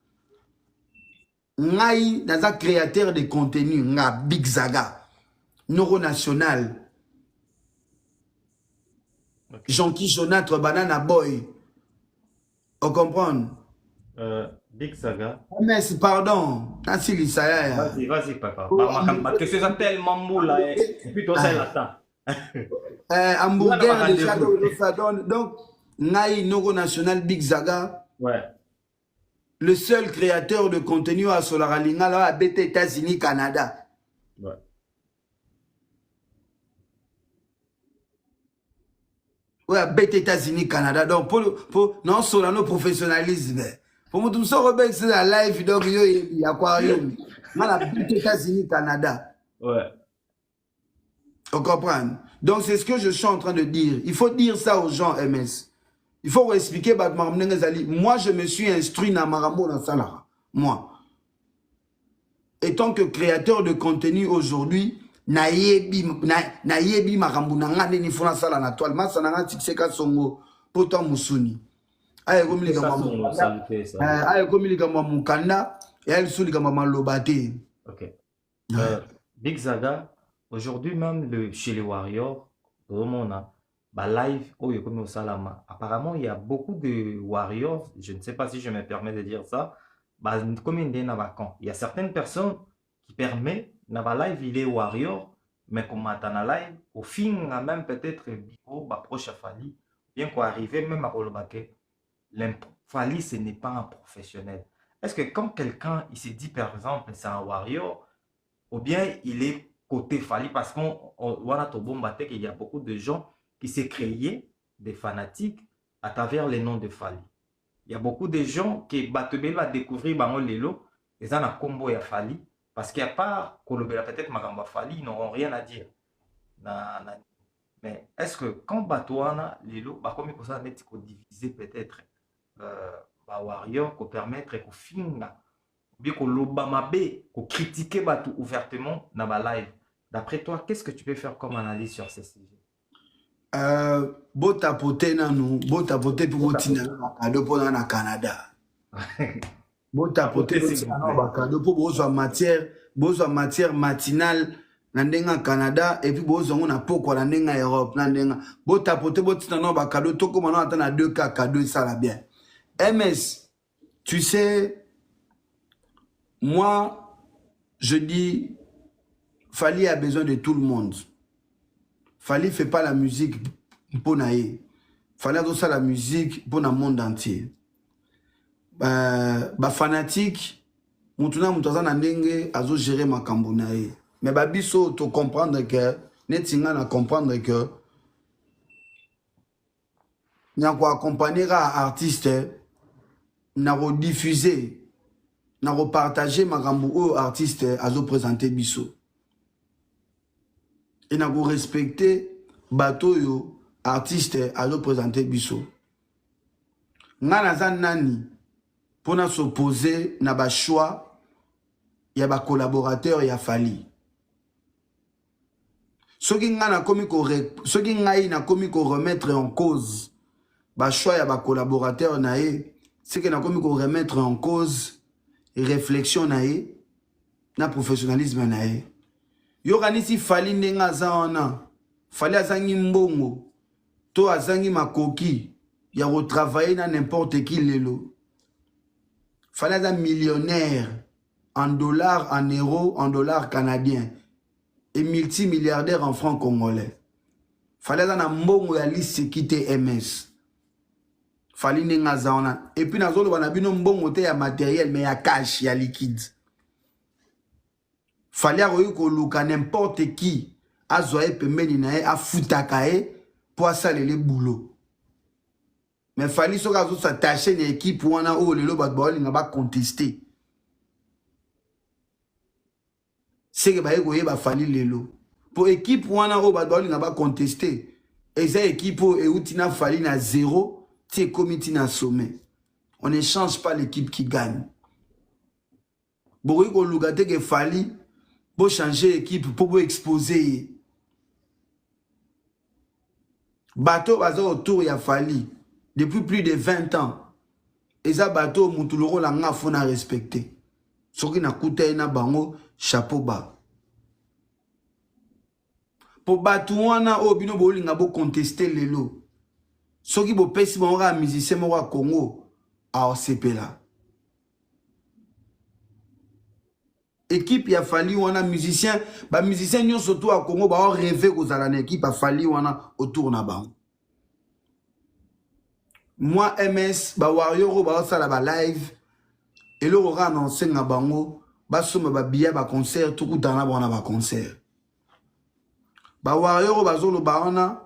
ngai naza créateur de contenu nga Big Zaga Noro National okay. Jonky Jonatre Banana Boy on comprend Big Zaga. Mais pardon, vas-y papa. Parce que c'est tellement moula et puis toi ça l'attend. Hamburger déjà ça donne donc Ngai Noro National Big Zaga. Ouais. Le seul créateur de contenu à Solaralinga là à BT États-Unis Canada. Ouais. Ouais, BT États-Unis Canada. Donc pour non Solano professionnalisme. Pour moi tout ça Robert c'est la live donc il y a quoi yo. Mal BT États-Unis Canada. Ouais. On comprend. Donc c'est ce que je suis en train de dire. Il faut dire ça aux gens MS. Il faut expliquer moi je me suis instruit dans Marambo dans Salara. Moi. Étant que créateur de contenu aujourd'hui, nayebi Marambo nanga ni fona sala na toile. Ma sananga tikseka songo poto musuni. Aye komi likama mukanda et elle sou likama malobate. OK. Big Zaga. Aujourd'hui même, chez les Warriors, vraiment, bah, live, oh, comme au Salama. Apparemment, il y a beaucoup de warriors, je ne sais pas si je me permets de dire ça, bah, comme il y a il y a certaines personnes qui permettent, dans la live, il est warrior, mais comme dans la live, au fin, même peut-être, bah, proche à Fali, bien qu'on arrive même à Kolobake, Fali, ce n'est pas un professionnel. Est-ce que quand quelqu'un, il se dit par exemple, c'est un warrior, ou bien il est côté Fali, parce qu'on voit qu'il y a beaucoup de gens qui s'est créé des fanatiques à travers les noms de Fali. Il y a beaucoup de gens qui va découvrir Bango Lelo, et ça n'a combo à Fali, parce qu'il n'y a pas Kolobela peut-être Magamba Fali, ils n'auront rien à dire. Mais est-ce que quand Batouana Lelo, comme il ça diviser peut-être Warrior, qu'on permettre qu'on filme, bien qu'on l'obamabe, qu'on critiquer Batou ouvertement dans ma live. D'après toi, qu'est-ce que tu peux faire comme analyse sur ces sujets? Bo tapoter nanu, bo tapoter pour botina cadeau pour na Canada. Bo tapoter pour cadeau pour besoin matière matinale na ndenga Canada et puis besoin na poko na ndenga Europe na ndenga. Bo tapoter botina na ba cadeau to comme on attend na 2K cadeau ça la bien. MS, tu sais, moi je dis Fali a besoin de tout le monde. Fali fait pas la musique pour naïe. Fali a ça la musique pour le monde entier. Bah fanatique, mutuna mutaza na ndenge azo gérer makambo naïe. Mais bah biso to comprendre que netinga na comprendre que n'a quoi accompagner à artiste n'a rediffuser n'a repartager makambo au artiste azo présenter biso. Et n'a pas respecté bateau yo artiste à représenter biso. Nga na nani pour na s'opposer na ba choix ya ba collaborateur ya Fali. Soki nga na komi ko soki ngai na komi ko remettre en cause ba choix ya ba collaborateur na e, c'est que na komi ko remettre en cause réflexion na e na professionnalisme na e. Yo kanisi Fali ndenga za wana Fali azangi mbongo to azangi makoki ya retravailler na n'importe qui lelo. Fali aza millionnaire en dollars, en euros, en dollars canadiens et multimilliardaire en francs congolais. Fali aza na mbongo ya liste kite MS. Fali ndenga za wana et puis nazolo bana bino mbongo te ya matériel mais ya cash ya liquide. Fallait que n'importe qui a zoé pembeni nae a futakae pour saler le boulot. Mais fallait que s'attacher une équipe pour wana o lelo bat ba linga ba contester. C'est que ba yeko ba fallait lelo. Pour équipe wana o bat ba linga ba contester. Et ça équipe e utina fallait na zéro, ti comité na sommet. On ne change pas l'équipe qui gagne. Boy ko lugate que fallait pour changer l'équipe, pour exposer. Bateau bateau autour y a fallu depuis plus de 20 ans. Et ça bateau moutuloro la nga fona respecter. Ce qui n'a coûté na bango chapeau bas. Pour bateau wana obino bolinga bo contester lelo. Ce qui bo pesi bango a musicien mo Congo a OCP là. Équipe ya Fali wana musicien ba musicien nyo surtout à Congo ba rêver ko zala na équipe a Fali wana autour na ba. Moi MS ba warrior ba sala ba live et le aura annoncé na bango ba soma ba billet ba concert tout dans na bona ba concert. Ba warrior ba zolo ba wana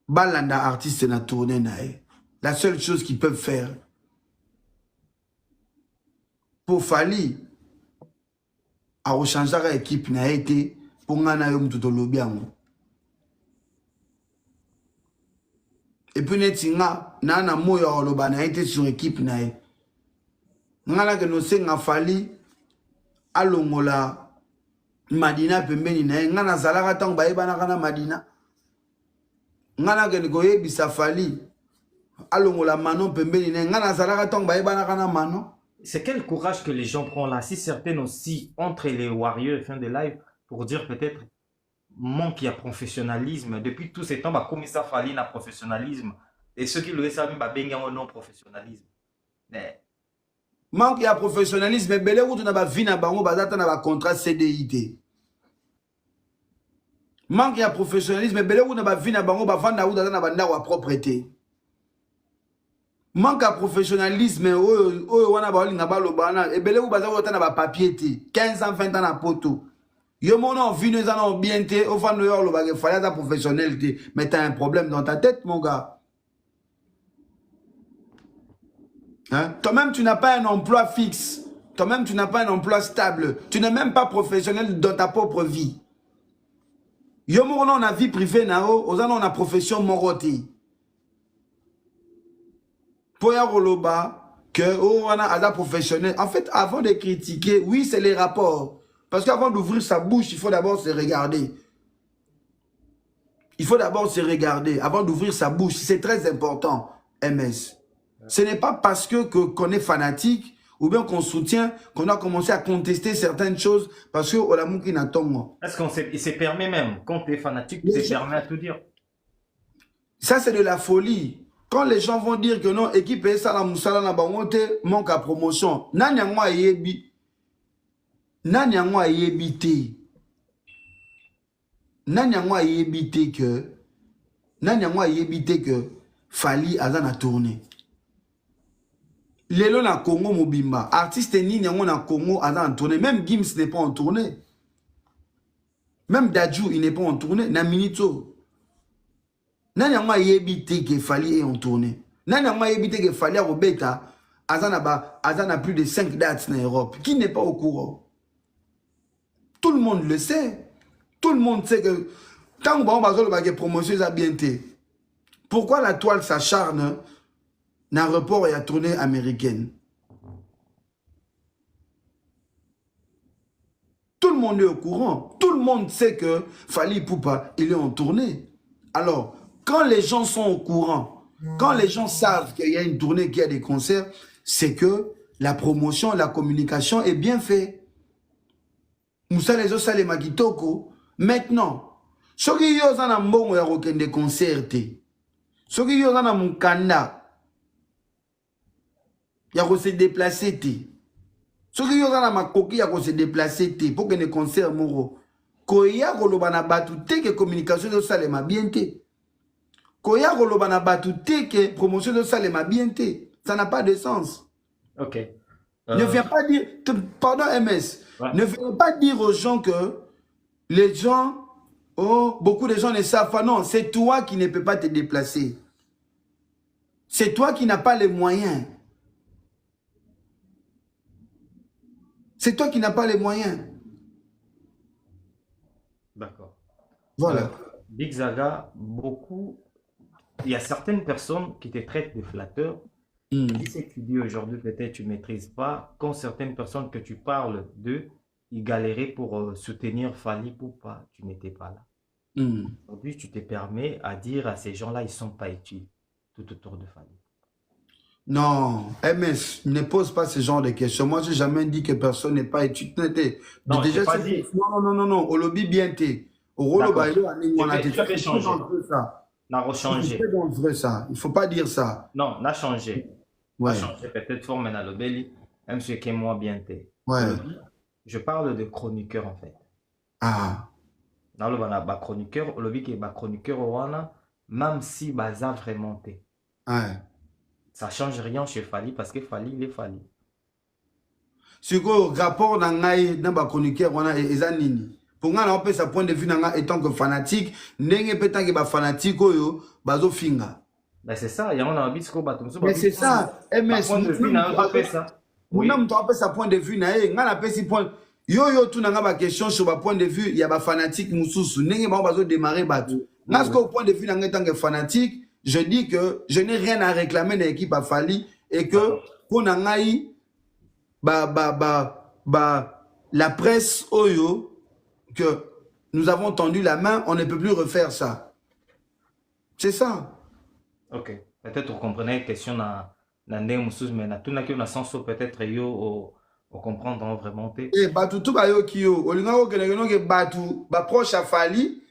ba landa artiste na tourner nae. La seule chose qu'ils peuvent faire pour Fali a rechanger l'équipe na été pour ngana yo mtuto lobiango. Et puis netinga na moyo loba na été sur équipe na e. Ngana ke no senga Fali alongola Madina pembeni na e ngana zalaka tang ba ebana kana Madina. Ngana ke ko yebisa Fali alongola Manon pembeni na ngana zalaka tang ba ebana kana Manon. C'est quel courage que les gens prennent là, si certaines aussi entre les warriors et fin de live pour dire peut-être manque de professionnalisme. Depuis tous ces temps, bah, comme ça fallait un professionnalisme. Et ceux qui le savent, bah, ben, un non-professionnalisme. Mais, manque de professionnalisme, mais belé où tu n'as pas vu na bango, bazata na ba contrat CDI. Manque de professionnalisme, mais belé où tu n'as pas vu na bango, bavanda où na banda wa propreté. Manque de professionnalisme, wana ba linga ba lobana, et belé où bazata na ba papier té, 15 ans, 20 ans na poto. Yo mon en vinu za na bien té, au fan yo lo ba ke fallait ta professionnalité, mais tu as un problème dans ta tête mon gars. Hein? Toi-même, tu n'as pas un emploi fixe. Toi-même, tu n'as pas un emploi stable. Tu n'es même pas professionnel dans ta propre vie. Yo on a vie privée nao, on a profession moroti. Pour y avoir que on a la professionnel. En fait, avant de critiquer, oui, c'est les rapports. Parce qu'avant d'ouvrir sa bouche, il faut d'abord se regarder. Il faut d'abord se regarder avant d'ouvrir sa bouche. C'est très important, MS. Ce n'est pas parce qu'on est fanatique ou bien qu'on soutient qu'on a commencé à contester certaines choses parce que on a mouki na tongo. est-ce qu'on se permet même, quand tu es fanatique, tu te permets à tout dire? Ça, c'est de la folie. Quand les gens vont dire que non, équipe ça la moussala na bangote manque à promotion. Nanyangwa yebi. Nanyangwa yebite. Nanyangwa yebite que. Nanyangwa yebite que. Fali azana tourné. Lelo na Congo Mobimba, artiste ni na Congo a en tournée, même Gims n'est pas en tournée. Même Dadju il n'est pas en tournée, na Minito. Nani a yebite que Fali est en tournée. Nani a yebite que Fali a Robeta azana plus de 5 dates en Europe. Qui n'est pas au courant? Tout le monde le sait. Tout le monde sait que tant qu'on va faire promotion à bien. Pourquoi la toile s'acharne dans le report et la tournée américaine? Tout le monde est au courant. Tout le monde sait que Fally Ipupa, il est en tournée. Alors, quand les gens sont au courant, quand les gens savent qu'il y a une tournée, qu'il y a des concerts, c'est que la promotion, la communication est bien faite. Moussa les os les makitoko. Maintenant, ceux qui ont un mbongo ya kokende concert, ceux qui ont un mukanda, il y a se déplacer. Ceux qui ont un makoki, il y a se déplacer pour que les concerts moro. Koya kolobana batu te que communication de salema bien te. Koya kolobana batu te que promotion de salema bien te. Ça n'a pas de sens. Ok. Ne viens pas dire, pardon MS, ouais. Ne viens pas dire aux gens que les gens, oh, beaucoup de gens ne savent pas. Non, c'est toi qui ne peux pas te déplacer. C'est toi qui n'as pas les moyens. C'est toi qui n'as pas les moyens. D'accord. Voilà. Big Zaga, beaucoup, il y a certaines personnes qui te traitent de flatteur. Si ce que tu dis aujourd'hui, peut-être tu ne maîtrises pas, quand certaines personnes que tu parles d'eux, ils galéraient pour soutenir Fally Ipupa, tu n'étais pas là. Aujourd'hui, tu te permets à dire à ces gens-là, ils ne sont pas utiles tout autour de Fally. Non, MS, ne pose pas ce genre de questions. Moi, je n'ai jamais dit que personne n'est pas utile. Non, déjà, pas dit. Non, au lobby bien t'es. Au rôle tu peux changer. On a rechangé. Il ne faut pas dire ça. Non, on a changé. Ouais. On a changé peut-être forme dans le belly, même ce qui est moi bien t'es. Ouais. Je parle de chroniqueur en fait. Ah. Dans le chroniqueur, le qui est chroniqueur, même si baza vraiment t'es. Ouais. Ça ne change rien chez Fally parce que Fally, il est Fally. Si le rapport dans le chroniqueur, on a Ezanini. Pour moi, on peut sa point de vue étant que fanatique, n'est pas tant que fanatique, bazo finga. Ben c'est ça, il y a un habit mais c'est ça, MS. Mon homme peut sa point de vue, yo tout n'a pas question sur le point de vue, il y a des fanatiques moussous, n'est pas besoin de démarrer battu. Parce qu'au point de vue en tant que fanatique, je dis que je n'ai rien à réclamer de l'équipe à Fally et que pour Nangaï, la presse Oyo, que nous avons tendu la main, on ne peut plus refaire ça. C'est ça. Ok. Peut-être vous comprenez la question dans Ndemoussous, mais tout n'a qu'un sens peut-être yo au comprendre vraiment. Et batu tout ba yo ki yo, olinga ko kenekeno ke batu ba proche à Fally,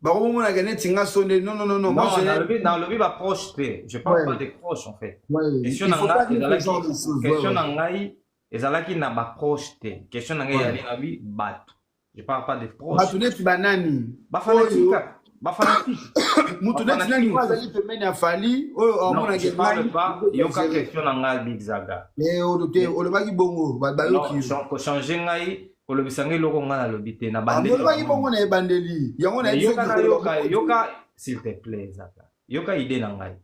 Baromona gagné tinga sonné. Non, non, non, non. Moi, Non, je dans le lobby, va proche, je parle pas ouais, des proches, en fait. ouais. Question Il faut pas dire ce nangai, genre de choses. Ouais, question ouais. nangai, ezalaki na ba proche te. Question nangai Ouais. yali na bi bato. Je parle pas des proches. Batuneti banani. Ba Oyo. fanatique, ba fanatique. Ba Mutuneti nani fanatique. kwa zali pembeni ya fali. Oyo Non, amona je gengai. parle pas. Yoka question nangai Big Zaga. Eh, odote, olobaki bongo. Non, Bayoki. ko changer ngai, ko lobi sangai loko nga na lobi te na bandeli. Olobaki bongo na ebandeli. Yango na Mais biso yoka na yoka, s'il te plaît, Zaga. Yoka idée nangai.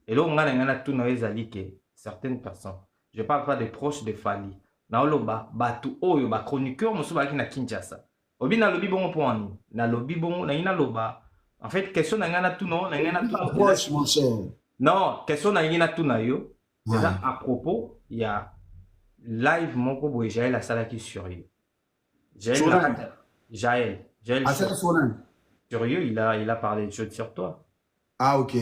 Et là, on a tout ezali que certaines personnes, je parle pas des proches de Fali. Na oloba batu oyo ba chroniqueur mosu ba na Kinshasa. Obi na lobi bongo pour ani. Na lobi bongo na ina loba. En fait, question na ngana tout non, na ngana tout. Proche mon cher. Non, question na ngina tout na yo. C'est Ouais. ça à propos, il y a live moko boy Jaël a salaki sur yo. Sonan. Jaël Asel Sonan. sur yo, il a parlé de choses sur toi. Ah, ok.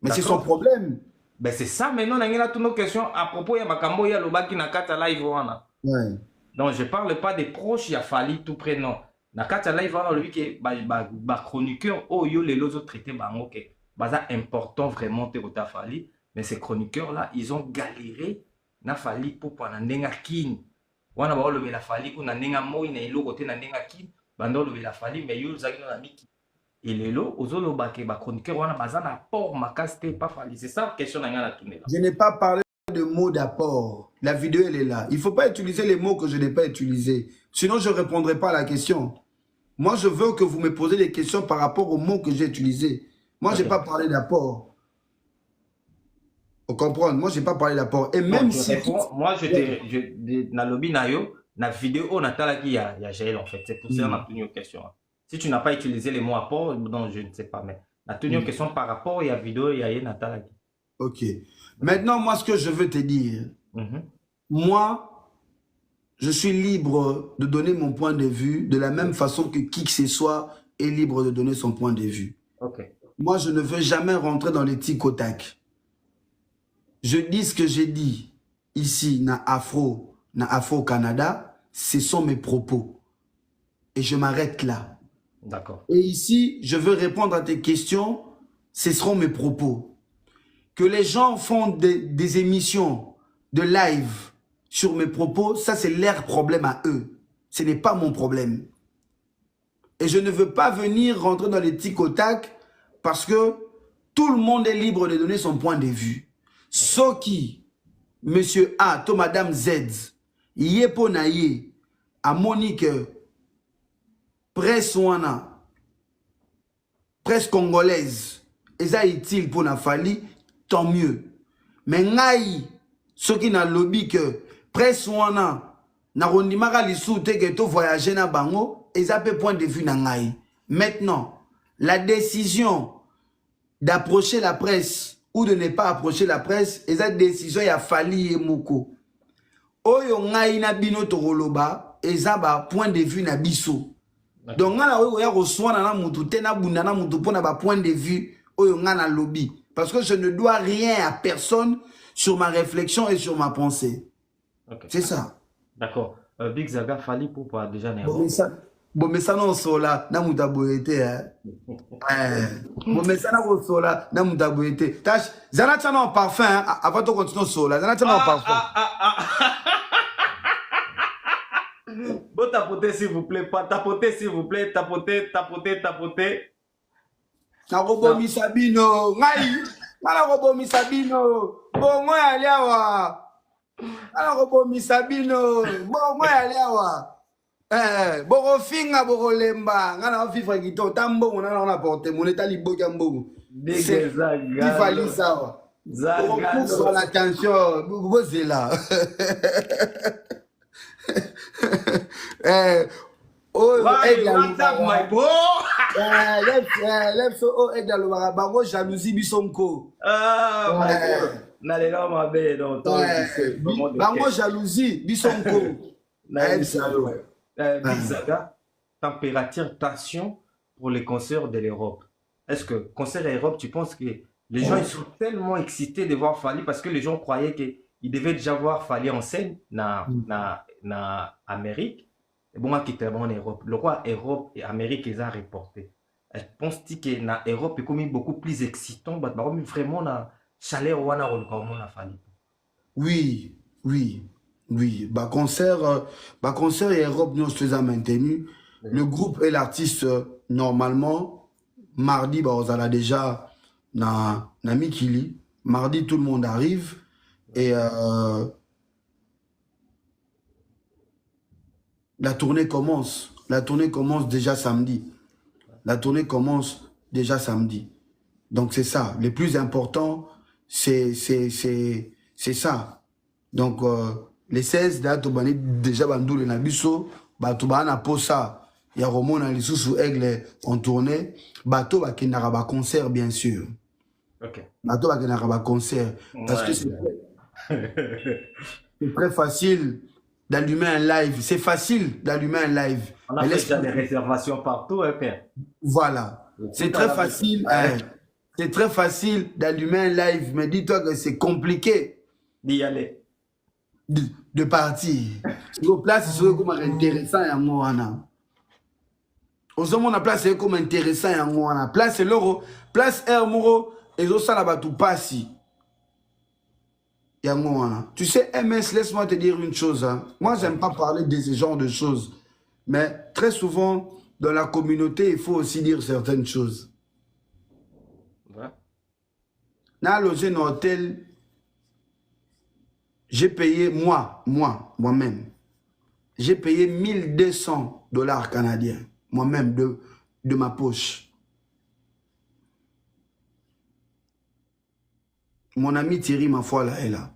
Mais c'est son D'accord. problème. Ben c'est ça maintenant na ngina toutes nos questions à propos ya makambo ya lobaki na kata live wana. Ouais. Donc, je ne parle pas des proches, il y a fallu tout près, non. Dans le cas live, on a vu que les chroniqueurs, oh, yo, les autres traités, ok. C'est important vraiment, te fallu. Mais ces chroniqueurs-là, ils ont galéré, na fallu pour prendre un kin. On a vu la fallu, on a un mot, il y a un côté, on a un kin. Bando le la fallu, mais yo, zaki na miki. Et les lots, aux autres, les chroniqueurs, on a besoin d'apport, ma casse, pas fallu. C'est ça la question, on a tourné là. Je n'ai pas parlé de mots d'apport. La vidéo, elle est là. Il ne faut pas utiliser les mots que je n'ai pas utilisés. Sinon, je ne répondrai pas à la question. Moi, je veux que vous me posez des questions par rapport aux mots que j'ai utilisés. Moi, je n'ai pas parlé d'apport. Vous comprenez? Moi, je n'ai pas parlé d'apport. Et même si... Moi, dans le lobby, la vidéo, on a il y a Jaël, en fait. C'est pour ça qu'on a tenu aux questions. Si tu n'as pas utilisé les mots apport, non, je ne sais pas. Mais on a tenu aux questions par rapport à la vidéo, il y a Nathalie. Ok. Maintenant, moi, ce que je veux te dire, moi, je suis libre de donner mon point de vue de la même façon que qui que ce soit est libre de donner son point de vue. Okay. Moi, je ne veux jamais rentrer dans les tic au tac. Je dis ce que j'ai dit ici, na Afro Canada, ce sont mes propos. Et je m'arrête là. D'accord. Et ici, je veux répondre à tes questions, ce seront mes propos. Que les gens font des émissions de live sur mes propos, ça c'est leur problème à eux. Ce n'est pas mon problème. Et je ne veux pas venir rentrer dans les tic au tac parce que tout le monde est libre de donner son point de vue. Ce qui, monsieur A, to madame Z, yepo na ye, à Monique, presse wana, presse congolaise, eza utile pour na fali, tant mieux. Mais ngai, ce qui n'a lobby que presse wana, na rondimaka lisu te que to voyager na bango, eza pe point de vue na ngai. Maintenant, la décision d'approcher la presse ou de ne pas approcher la presse, eza décision ya fali et moko. Oyo ngai na bino tokoloba, eza ba point de vue na biso. Donc nga na oyo ya koswana na mutu te na bunda na mutu pona ba point de vue oyo nga na lobby. Parce que je ne dois rien à personne sur ma réflexion et sur ma pensée. Okay. C'est ça. D'accord. Big Zaga fali pour pas déjà Bon, mais ça non sola, na mutaboete hein. Bon, mais ça na sola, na mutaboete. Tâche, zana tana en parfum hein, avant de continuer sola. Zana tana en parfum. Bon, tapotez s'il vous plaît, pas tapotez s'il vous plaît, tapotez. Na robo misabino, ngai. Na robo misabino. Bongo ya liawa. Na robo misabino. Bongo ya liawa. Boko finga boko lemba ngana vivre kito tambo ngana na porter mon état liboka mbongo c'est Zaga il fallait ça Zaga pour la tension vous là oh WhatsApp my bro lève oh edalo bango jalousie bisonko na les gens mabe donc bango jalousie bisonko Big Zaga, température, tension pour les concerts de l'Europe. Est-ce que concert à l'Europe, tu penses que les gens ils sont tellement excités de voir Fally parce que les gens croyaient qu'ils devaient déjà voir Fally en scène na Amérique. Et bon, qui était en Europe. Le roi Europe et Amérique, ils ont reporté. je pense que na Europe est comme beaucoup plus excitant, bah vraiment na chaleur wana comme on a fallu. Oui, oui, oui. Concert et Europe, nous se les a maintenus. Le groupe et l'artiste, normalement, mardi, bah, on a déjà na Mikili. Mardi, tout le monde arrive. Et la tournée commence. La tournée commence déjà samedi. La tournée commence déjà samedi. Donc c'est ça. Le plus important, c'est ça. Donc les 16 dates, déjà bandoule na biso, bato bana posa, ya romona les sous aigle en tournée, bato ba kinara ba concert bien sûr. OK. Bato ba kinara ba concert parce que c'est très facile d'allumer un live, c'est facile d'allumer un live. On a fait déjà des réservations partout, hein, père. Voilà. C'est très facile. C'est très facile d'allumer un live, mais dis-toi que c'est compliqué d'y aller. De partir. Sur place, c'est comme intéressant et moi. Aux hommes, on a place comme intéressant et moi. Place l'euro, place air moro, et aux ça là-bas tout passe. Tu sais, MS, laisse-moi te dire une chose. Hein. Moi, j'aime pas parler de ce genre de choses. Mais très souvent, dans la communauté, il faut aussi dire certaines choses. Ouais. Dans le logé dans l'hôtel, j'ai payé, moi-même, j'ai payé $1200 canadiens, moi-même, de ma poche. Mon ami Thierry, ma foi, là, est là.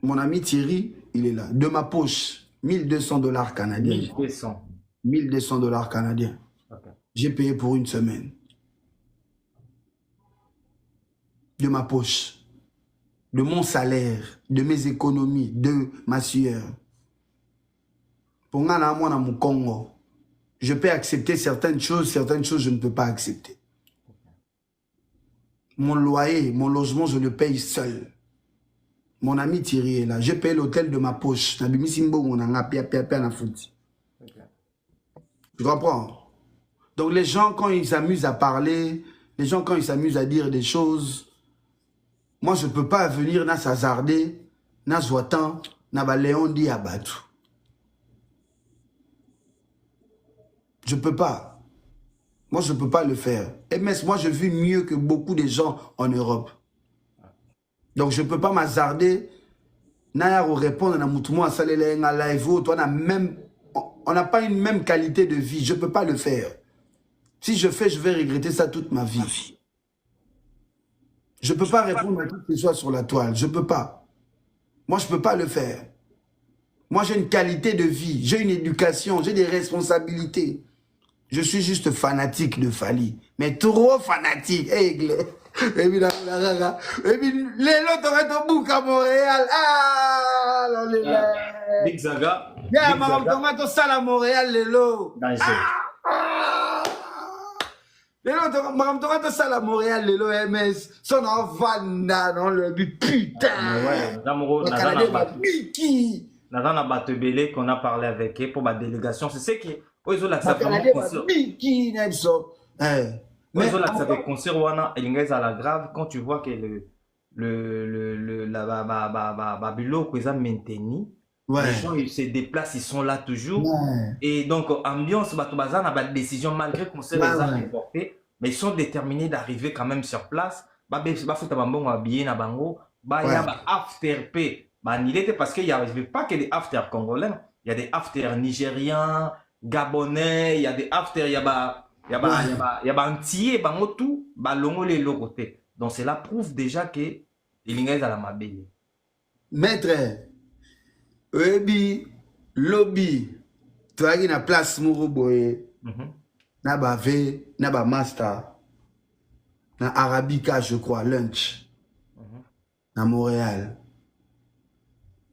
Mon ami Thierry, il est là. De ma poche, $1200 canadiens. 1200. $1200 canadiens. Okay. J'ai payé pour une semaine. De ma poche. De mon salaire. De mes économies. De ma sueur. Pour moi, dans mon Congo, je peux accepter certaines choses je ne peux pas accepter. Mon loyer, mon logement, je le paye seul. Mon ami Thierry est là. Je paye l'hôtel de ma poche. Tu comprends? Donc les gens, quand ils s'amusent à parler, les gens, quand ils s'amusent à dire des choses, moi, je ne peux pas venir dans Sazardé, dans Zouatan, dans Léon dit à Batou. Je ne peux pas. Moi, je ne peux pas le faire. Et mais moi, je vis mieux que beaucoup de gens en Europe. Donc, je ne peux pas m'hazarder. Naya répondre à Moutoumou, à Salélé, à Live, on n'a pas une même qualité de vie. Je ne peux pas le faire. Si je fais, je vais regretter ça toute ma vie. Je ne peux pas répondre à tout ce qui soit sur la toile. Je ne peux pas. Moi, je ne peux pas le faire. Moi, j'ai une qualité de vie. J'ai une éducation. J'ai des responsabilités. Je suis juste fanatique de Fally. Mais trop fanatique. Aigle. Et puis, les lots auraient au bout à Montréal. Ah, là, Big Zaga. Yeah, maman, tomato sale à Montréal, les lots. Les lots, maman, tomato sale à Montréal, les lots MS. Son en Vanda, non, le but, putain. Ouais, d'amoureux, Mickey. Dans la Batebele qu'on a parlé avec eux pour ma délégation, c'est ce qui est. Ils ont l'accepté. Mickey, Nelson. Ils ont l'accepté concert wana et à la grave quand tu vois que la bilo qu'ils ont maintenu. Ouais. Les gens ils se déplacent, ils sont là toujours. Ouais. Et donc ambiance Batobazan a pas de décision malgré qu'on s'est reporté, mais ils sont déterminés d'arriver quand même sur place. Ba fouta bambon habillé na bango, ba ya ba after p. Bah, il était parce qu'il n'y avait pas que des after congolais, il y a des after nigériens, gabonais, il y a des after, il y a antillais, tout, longo les côté. Donc cela prouve déjà que il est à la mabelle. Maître, Ebi, lobby, tu as une place Mourouboye, na ba V, na ba master, na Arabica, je crois, lunch, na Montréal.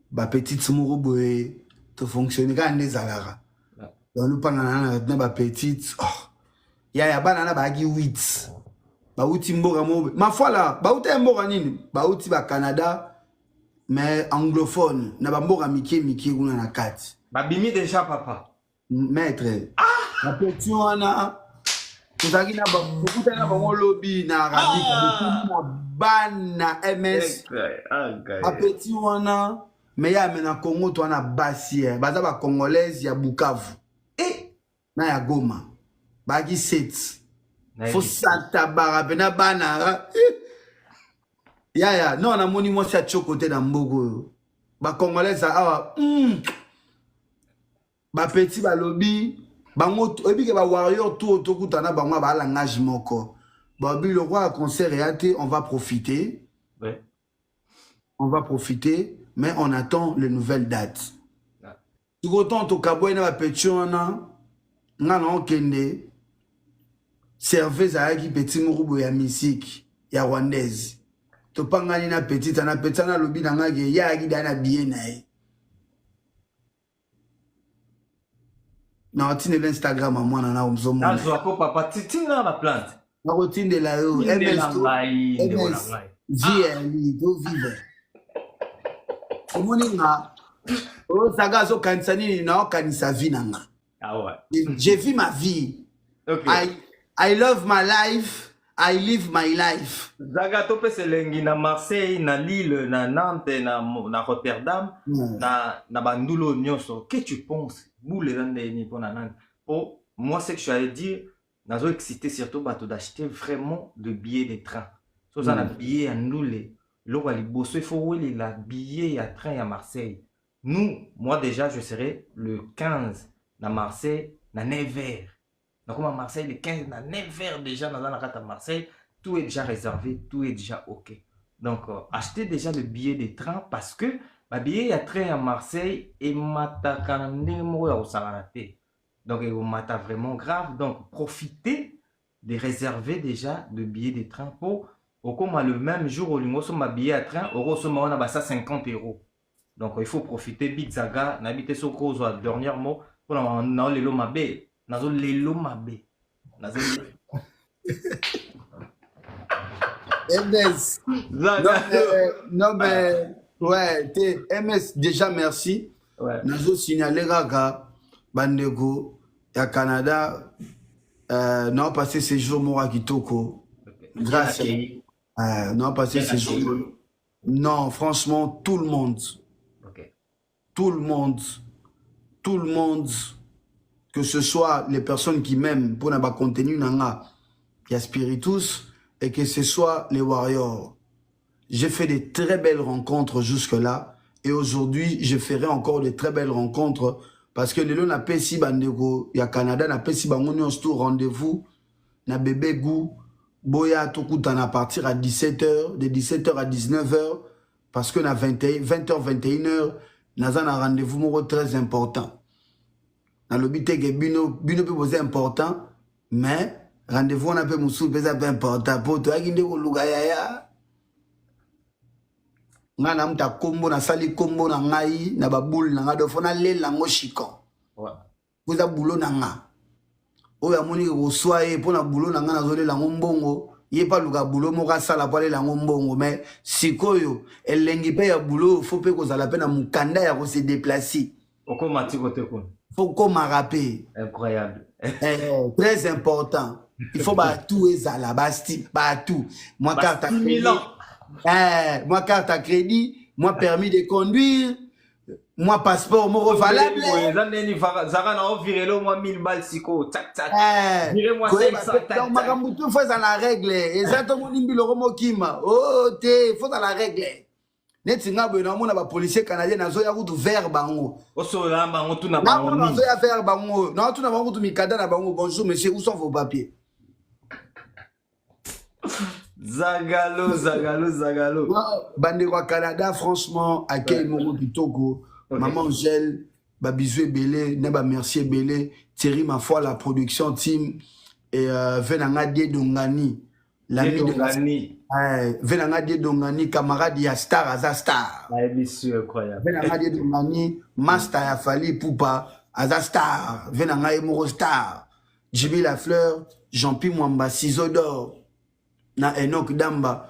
Ba petite Mourouboye, tu fonctionnes quand les alara. Donc nous parlons de ba petite, oh, ya banana ba gi 8. Ba outi mbora mo. Ma foi là, ba outi mbora nini? Ba outi ba Canada, mais anglophone, na ba mbora miki kuna na 4. Ba bimi déjà papa. Maître. Ah! bapeti wana tozalaki na tokutani na bango lobi na arabique na bana ms bapeti wana me ya me na Congo to wana basi baza bacongolaise ya Bukavu na ya Goma baki 7 fo sata bara pe na bana ya non namoni mwasi atio te na mboka oyo bacongolaise awa bapeti balobi bango ebike ba warrior tout tokutana bango ba langage moko babi le roi concert et on va profiter on va profiter mais on attend les nouvelles dates tout autant to kaboina bapeti wana ngana okende serveuse ayaki petit murubo ya musique ya rwandaise to pangani na petite na lobi na ngake ya aki dana bien na ye na otine l'Instagram à moi na omzo mo na ko papa titinga ba plante na rotine la yo MS JL do vivre omoni nga o saga zo kansani na okanisa vie nanga j'ai vu ma vie I love my life I live my life. Zaga tope selengi na Marseille, na Lille, na Nantes, na Rotterdam, na Bandulo Nyoso. Qu'est-ce que tu penses? Pour moi, c'est que je allais dire, nous excité surtout d'acheter vraiment le billet de train. Si vous avez un billet à nous, il faut la billet à train à Marseille. Nous, moi déjà, je serai le 15 à Marseille, à Nevers. Donc, à Marseille, le 15 à Nevers déjà, dans la carte à Marseille, tout est déjà réservé, tout est déjà OK. Donc, achetez déjà le billet de train parce que le billet à train à Marseille est donc, il mata vraiment grave. Donc, profitez de réserver déjà le billet de train pour, au comme le même jour, au billet à train, au on a 50 €. Donc, il faut profiter. Big Zaga, n'habitez sur cause, dernier mot, pour le lomabé. Nazo lelo mabe. Nazo MS. Non mais ouais, MS déjà merci. Ouais. Nazo signaler gaga bandego ya Canada non passé ces jours moi kitoko. Grâce non passé ces jours. Non, franchement tout le monde. OK. Tout le monde que ce soit les personnes qui m'aiment pour n'avoir contenu nanga y a Spiritus et que ce soit les warriors. J'ai fait des très belles rencontres jusque-là et aujourd'hui je ferai encore de très belles rencontres parce que les gens n'a si bandego ya Canada n'a pas si bangonio tout rendez-vous na bébé goût boya tout coup à partir à 17h de 17h à 19h parce que na 20h 21h n'a un rendez-vous moro très important. Dans le but que bino peut poser important mais rendez-vous on a peu musu peut être important pour toi qui ndeko lugaya ngana mta kombo na sali kombo na ngai na babul na ngado fona lela ngo shikon ouais vous a boulot na nga o ya moni ko soye pour na boulot na nga na zolela ngombongo ye pa luka boulot mo ka sala pa lela ngombongo mais sikoyo elengi pe ya boulot faut pe ko zala pe na mukanda ya ko se déplacer oko matiko te ko faut qu'on m'a rappelé. Incroyable. Très important. Il faut tout ezala basti tout. Moi carte à crédit. Moi carte à crédit, moi permis de conduire, moi passeport mon valable. Zara na ovirelo moi 1000 balles siko. Tac tac. Virez-moi 500 tac. Donc makambutu faut dans la règle. Exactement nimbi romo kima. Oh té, faut dans la règle. Netinga bwena mona ba policier canadien nazo ya kutu ver bango osola bango tuna bango nazo ya ver bango na tuna bango tu mikada na bango bonjour monsieur où sont vos papiers Zagalo bande kwa Canada franchement accueil moko kitoko maman Angèle ba bisou belé na ba merci belé Thierry ma foi la production team et venanga die dongani l'ami de Dongani. Venanga die Dongani, camarade ya star aza star. Incroyable. Venanga die Dongani, master ya Fali Poupa aza star. Venanga Emoro star. Djibi Lafleur, Jean-Pierre Mwamba, Ciseaux d'or. Na Enoch Damba.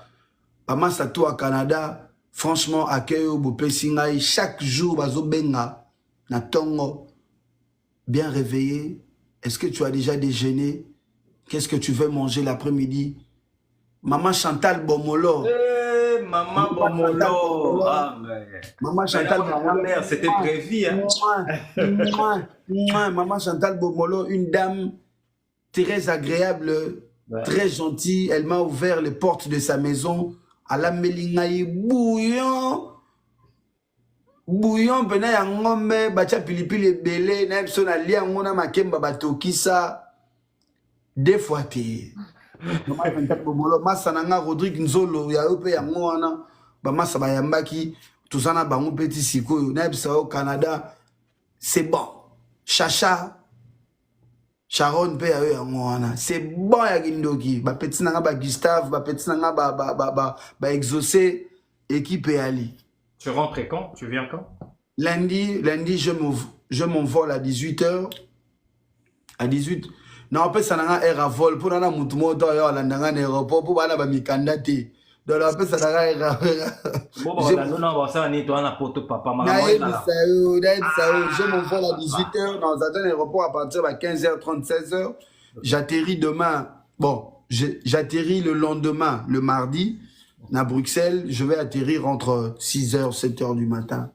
Pamasa tout à Canada. Franchement, accueil au Bopé Singaï. Chaque jour, bazo benga. Na tongo. Bien réveillé. est-ce que tu as déjà déjeuné? Qu'est-ce que tu veux manger l'après-midi? Maman Chantal Bomolo. Maman Bomolo. Ah, mais... Maman Chantal Bomolo. C'était prévu. Hein? Maman Chantal Bomolo, une dame très agréable, très gentille. Elle m'a ouvert les portes de sa maison. Elle a melingaï bouillon. Bouillon, pena ya ngombe, bacha pilipili belé, na epso na lia ngona makemba batokisa. Deux fois te. Maman Chantal Bomolo, masa nanga Rodrigue Nzolo, ya ope ya ngona, ba masa bayambaki, tuzana bango petit sikoyo, na epso au Canada. C'est bon. Chacha. Sharon pe ya yo ngona. C'est bon ya Gindoki. Ba petit nanga ba Gustave, ba petit nanga ba exaucé équipe ali. Tu rentres quand? Tu viens quand? Lundi, je m'envole à 18h. À 18h. Non, en fait, ça n'a air à vol. Pour la moutumo, il y a un aéroport. Pour la mikandate. Donc, en fait, ça n'a air à vol. Je m'envole à 18h dans un aéroport à partir de 15h30, 16h. J'atterris demain. Bon, j'atterris le lendemain, le mardi. À Bruxelles, je vais atterrir entre 6h, 7h du matin.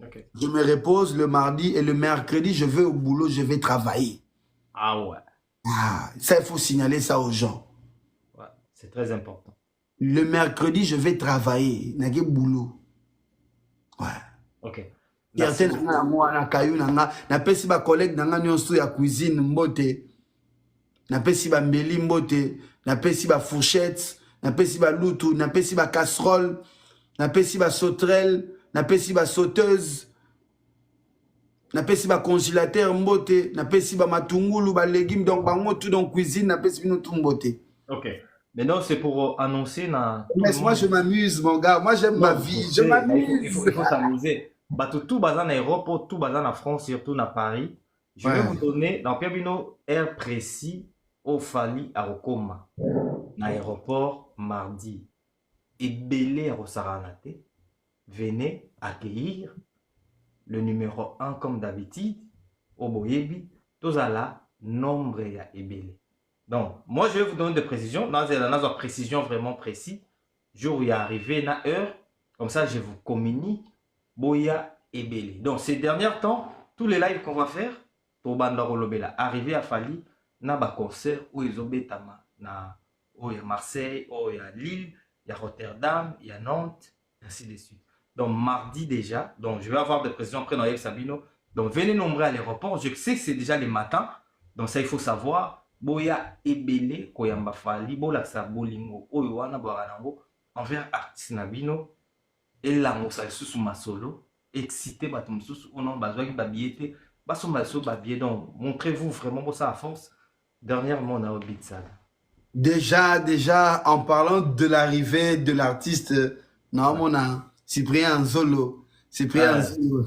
Okay. Je me repose le mardi et le mercredi, je vais au boulot, je vais travailler. Ah ouais. Ah, ça, il faut signaler ça aux gens. Ouais, c'est très important. Le mercredi, je vais travailler. N'a pas boulot. Ouais. Ok. Certains n'a pas si ma collègue n'a pas cuisine mbote. N'a pas si ma mbeli mbote. N'a pas si ma fourchette. N'a pas si ma loutou, n'a pas si ma casserole, n'a pas si ma sauterelle, n'a pas si ma sauteuse, n'a pas si ma congélateur mbote, n'a pas si ma matungulu, ma légumes, donc bango tout dans cuisine, n'a pas si tout mbote. Ok. Maintenant, c'est pour annoncer. Mais moi, je m'amuse, mon gars. Moi, j'aime ma vie. Je m'amuse. Il faut s'amuser. Tout basé en Europe, tout basé en France, surtout à Paris. Je vais vous donner, dans Piabino, air précis au Fali à Rokoma. L'aéroport mardi. Et Belé à Rosaranate. Venez accueillir le numéro 1 comme d'habitude. Au Boyebi. Tous à la nombre ya Ebele. Donc, moi je vais vous donner des précisions. Dans une précision vraiment précise. Jour où il est arrivé, na heure. Comme ça, je vous communique. Boya Ebele. Donc, ces derniers temps, tous les lives qu'on va faire pour Bandaro Lobela, arriver à Fali, na ba concert où ils ont bétama. Il y a Marseille, il y a Lille, il y a Rotterdam, il y a Nantes, ainsi de suite. Donc, mardi déjà, donc je vais avoir des précisions après dans Yves Sabino. Donc, venez nombreux à l'aéroport. Je sais que c'est déjà les matins. Donc, ça, il faut savoir. Boya Ebele, Koyamba Fali, Bolaksa Bolingo, Oyoana Baranango, envers artiste Nabino, et la Moussa sous ma solo, excité, Batum sous, on a besoin de babiété, Basson Basso Babié. Donc, montrez-vous vraiment ça à force. Dernièrement, on a au Big Saga. Déjà, en parlant de l'arrivée de l'artiste, on a Cyprien Nzolo. Cyprien Nzolo.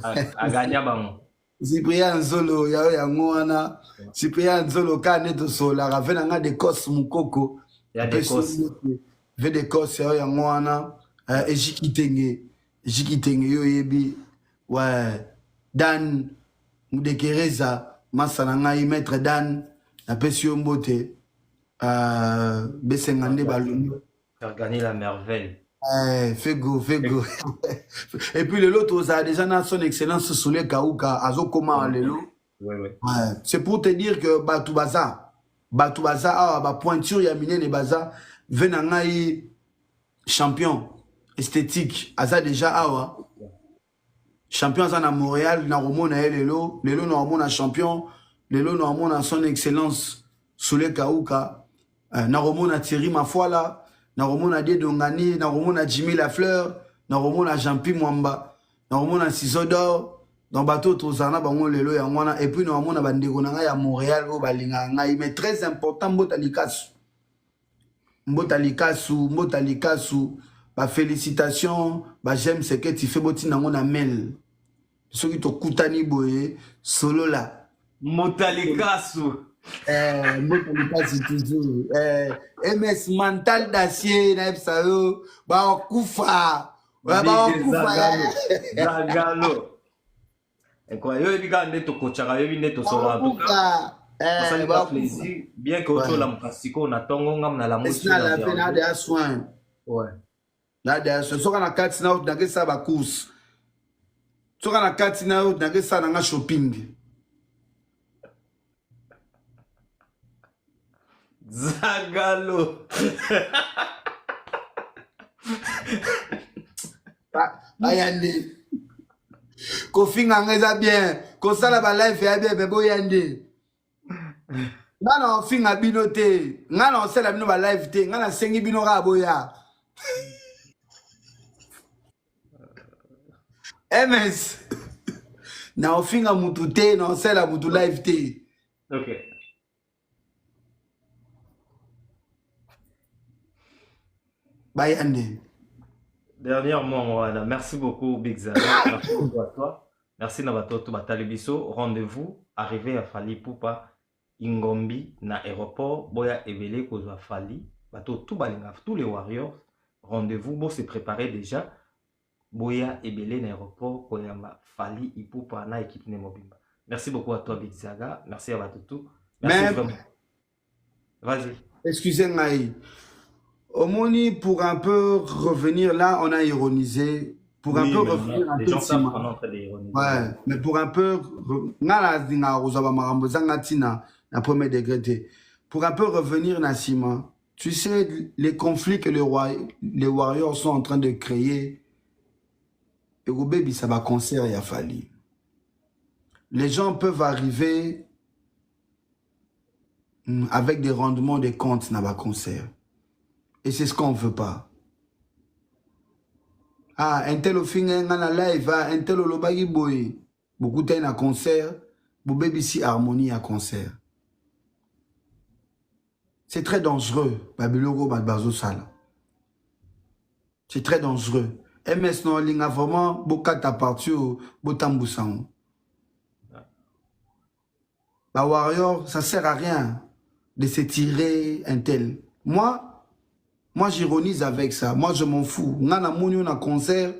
Cyprien Nzolo, Yangoana. Cyprien Nzolo, Kaneto Sola, Ravenanga de Kos Mukoko. Il y a des Kos. Ve de Kos, Yangoana. Ejikitenge, yo yebi. Ouais. Dan, Moudekereza, Massananga, Maître Dan, Apesio Mbote. Bessengande Balouni. Faire gagner la merveille. Fais go. Et puis l'autre, ça a déjà son excellence Soule Kaouka, Azokoma Lelo. Ouais. C'est pour te dire que Batoubaza, pointure Yamine les Baza, Venangaï champion esthétique, Aza déjà Awa. Champion à Montréal, Naromona Lelo Naromona champion, Lelo Naromona son excellence Soule Kaouka. Naromona Thierry Mafoila, Naromona Dedongani, Naromona Jimmy Lafleur, Naromona Jean-Pi Mwamba, Naromona Sisodor, dans bateau Tozana, Bango Lelo Yangwana, et puis Naromona Bandegonanga à Montréal, Balinga, mais très important, Mbotalikasu, félicitations, j'aime ce que tu fais, Botinangona Mel. Ceux qui t'ont Koutani Boye, solo là. Motalikasu. Toujours. MS mental d'acier, Naipsao, Baokoufa. Zagalo. Incroyable, il y a des coachs, il y a des Ça Eh, n'est pas plaisir. Bien que ouais. tu la mukasiko na tongo ngam na la Est-ce moshi que na la peine a des soins? ouais. Là, des soins. Soit on a 4 na n'a que ça ba course. Soit on a 4 na n'a que ça na shopping. Zagalo. Ayande. Kofi ngangeza bien. Ko sala ba life ya bien bebo yande. Ngana ofinga bino te. Ngana osela bino ba live te. Ngana sengi bino ka boya. MS. Na ofinga mutu te, na osela mutu live te. Ok. Bayande. Dernièrement, voilà. Merci beaucoup, Big Zaga. Merci beaucoup à toi. Merci Nabatoto Batalibiso. Rendez-vous. Arrivé à Fali Poupa. Ingombi na aéroport. Boya Ebele Kozwa Fali. Bato tout balinga. Tous les warriors. Rendez-vous. Bon, c'est préparé déjà. Boya Ebele na aéroport. Koyama Fali Ipupa na équipe Nemobimba. Merci beaucoup à toi, Big Zaga. Merci à Batoto. Merci Mais, vraiment. Vas-y. excusez-moi. Omoni, pour un peu revenir là, on a ironisé. Pour un Oui, peu mais revenir un les peu gens de savent qu'on est Sima. en train d'ironiser. Ouais, mais pour un peu. Na premier degré te. Pour un peu revenir, Nassima, tu sais, les conflits que les Warriors sont en train de créer, et au baby, ça va concert et a fallu. Les gens peuvent arriver avec des rendements de comptes dans le concert. Et c'est ce qu'on ne veut pas. Ah, un tel au fin en live, un tel au lobagi boy. Beaucoup de à concert, vous baby si harmonie à concert. C'est très dangereux, Babilogo Badbazo Sala. C'est très dangereux. MS non linga vraiment beaucoup ta partie au Botamboussan. Bah Warrior, ça sert à rien de se tirer un tel. Moi j'ironise avec ça. Moi je m'en fous. Ngana mounio na concert,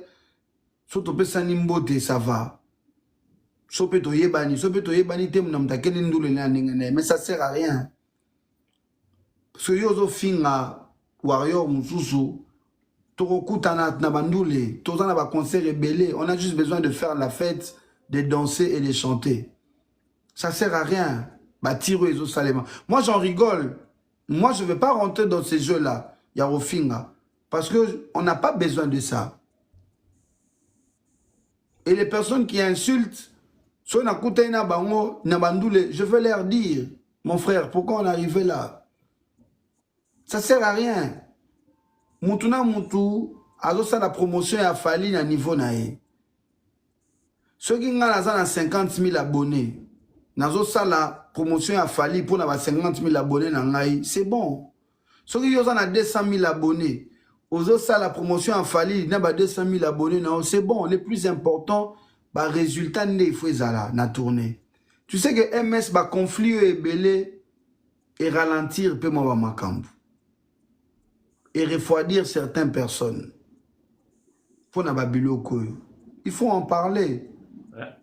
soto pe sanimbote ça va. Sope to yebani te mnamta kene ndule na ningene, mais ça sert à rien. Parce que yozo finga Warrior mususu Torokutana na bandule, tozana ba concert rebelle, on a juste besoin de faire la fête, de danser et de chanter. Ça sert à rien. Bah tiro ezo salema. Moi j'en rigole. Moi je veux pas rentrer dans ces jeux-là, Yarofinga, parce que on n'a pas besoin de ça. Et les personnes qui insultent, soit na kutaina bango na bandule, je veux leur dire, mon frère, pourquoi on est arrivé là? Ça sert à rien. Mutuna mutu azosa la promotion ya Fali na niveau na ye. Ceux qui ont 50 000 abonnés, nazosa la promotion ya Fali pour na 50 000 abonnés na ngai, c'est bon. Ceux qui ont 200 000 abonnés, ozosa la promotion ya Fali na 200 000 abonnés, c'est bon. Le plus important, bah résultat il faut ezala na tournée. Tu sais que MS ba conflit et belé et ralentir peu moi makambu. Et refroidir certaines personnes. Il faut en parler. Ouais.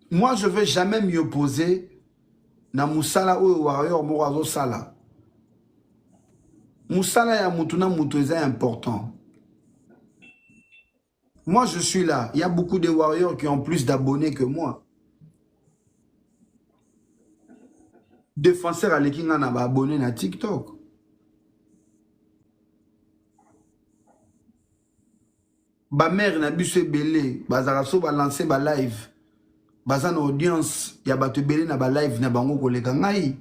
Moi, je ne vais jamais m'y opposer na Moussala ou Warrior Mourazo Sala. Moussala ya Moutuna Moutouza est important. Moi, je suis là. Il y a beaucoup de Warriors qui ont plus d'abonnés que moi. Défenseur à l'équipe n'a pas abonné na TikTok. Ba mère na biso belé, bazaraso ba lancer ba live. Bazana audience, ya ba te belé na ba live na bango koleka ngai.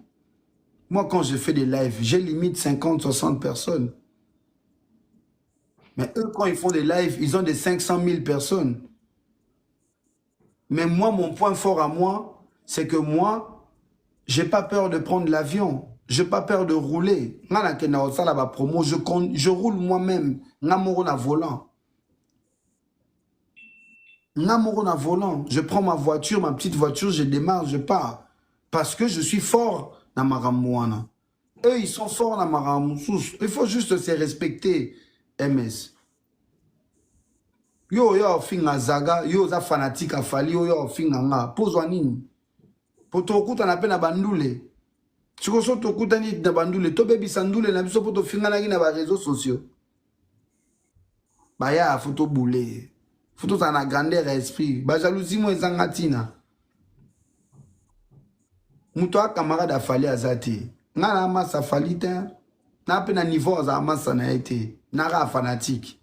Moi quand je fais des lives, j'ai limite 50-60 personnes. Mais eux quand ils font des lives, ils ont des 500 000 personnes. Mais moi mon point fort à moi, c'est que moi j'ai pas peur de prendre l'avion, j'ai pas peur de rouler. Ngana kena osala ba promo, je roule moi-même, ngamoro na volant. Volant, je prends ma voiture, ma petite voiture, je démarre, je pars. Parce que je suis fort dans ma ramouana. Eux, ils sont forts dans ma ramoussous. Il faut juste se respecter, MS. Yo, finga zaga, yo, za fanatique à Fali, yo, finga nga. Pose-toi nini. pour tokuta na pe na bandule. Si ko so tokuta ni na bandule, to bebi sandule na biso pour to fingana na ba réseaux sociaux. Ba ya photo boule. Photo ça na grandeur esprit. Ba jalousie mo ezanga tina. Muto a camarade afali azati. Nga na masa falita. Na pe na niveau za masa na été. Na ra fanatique.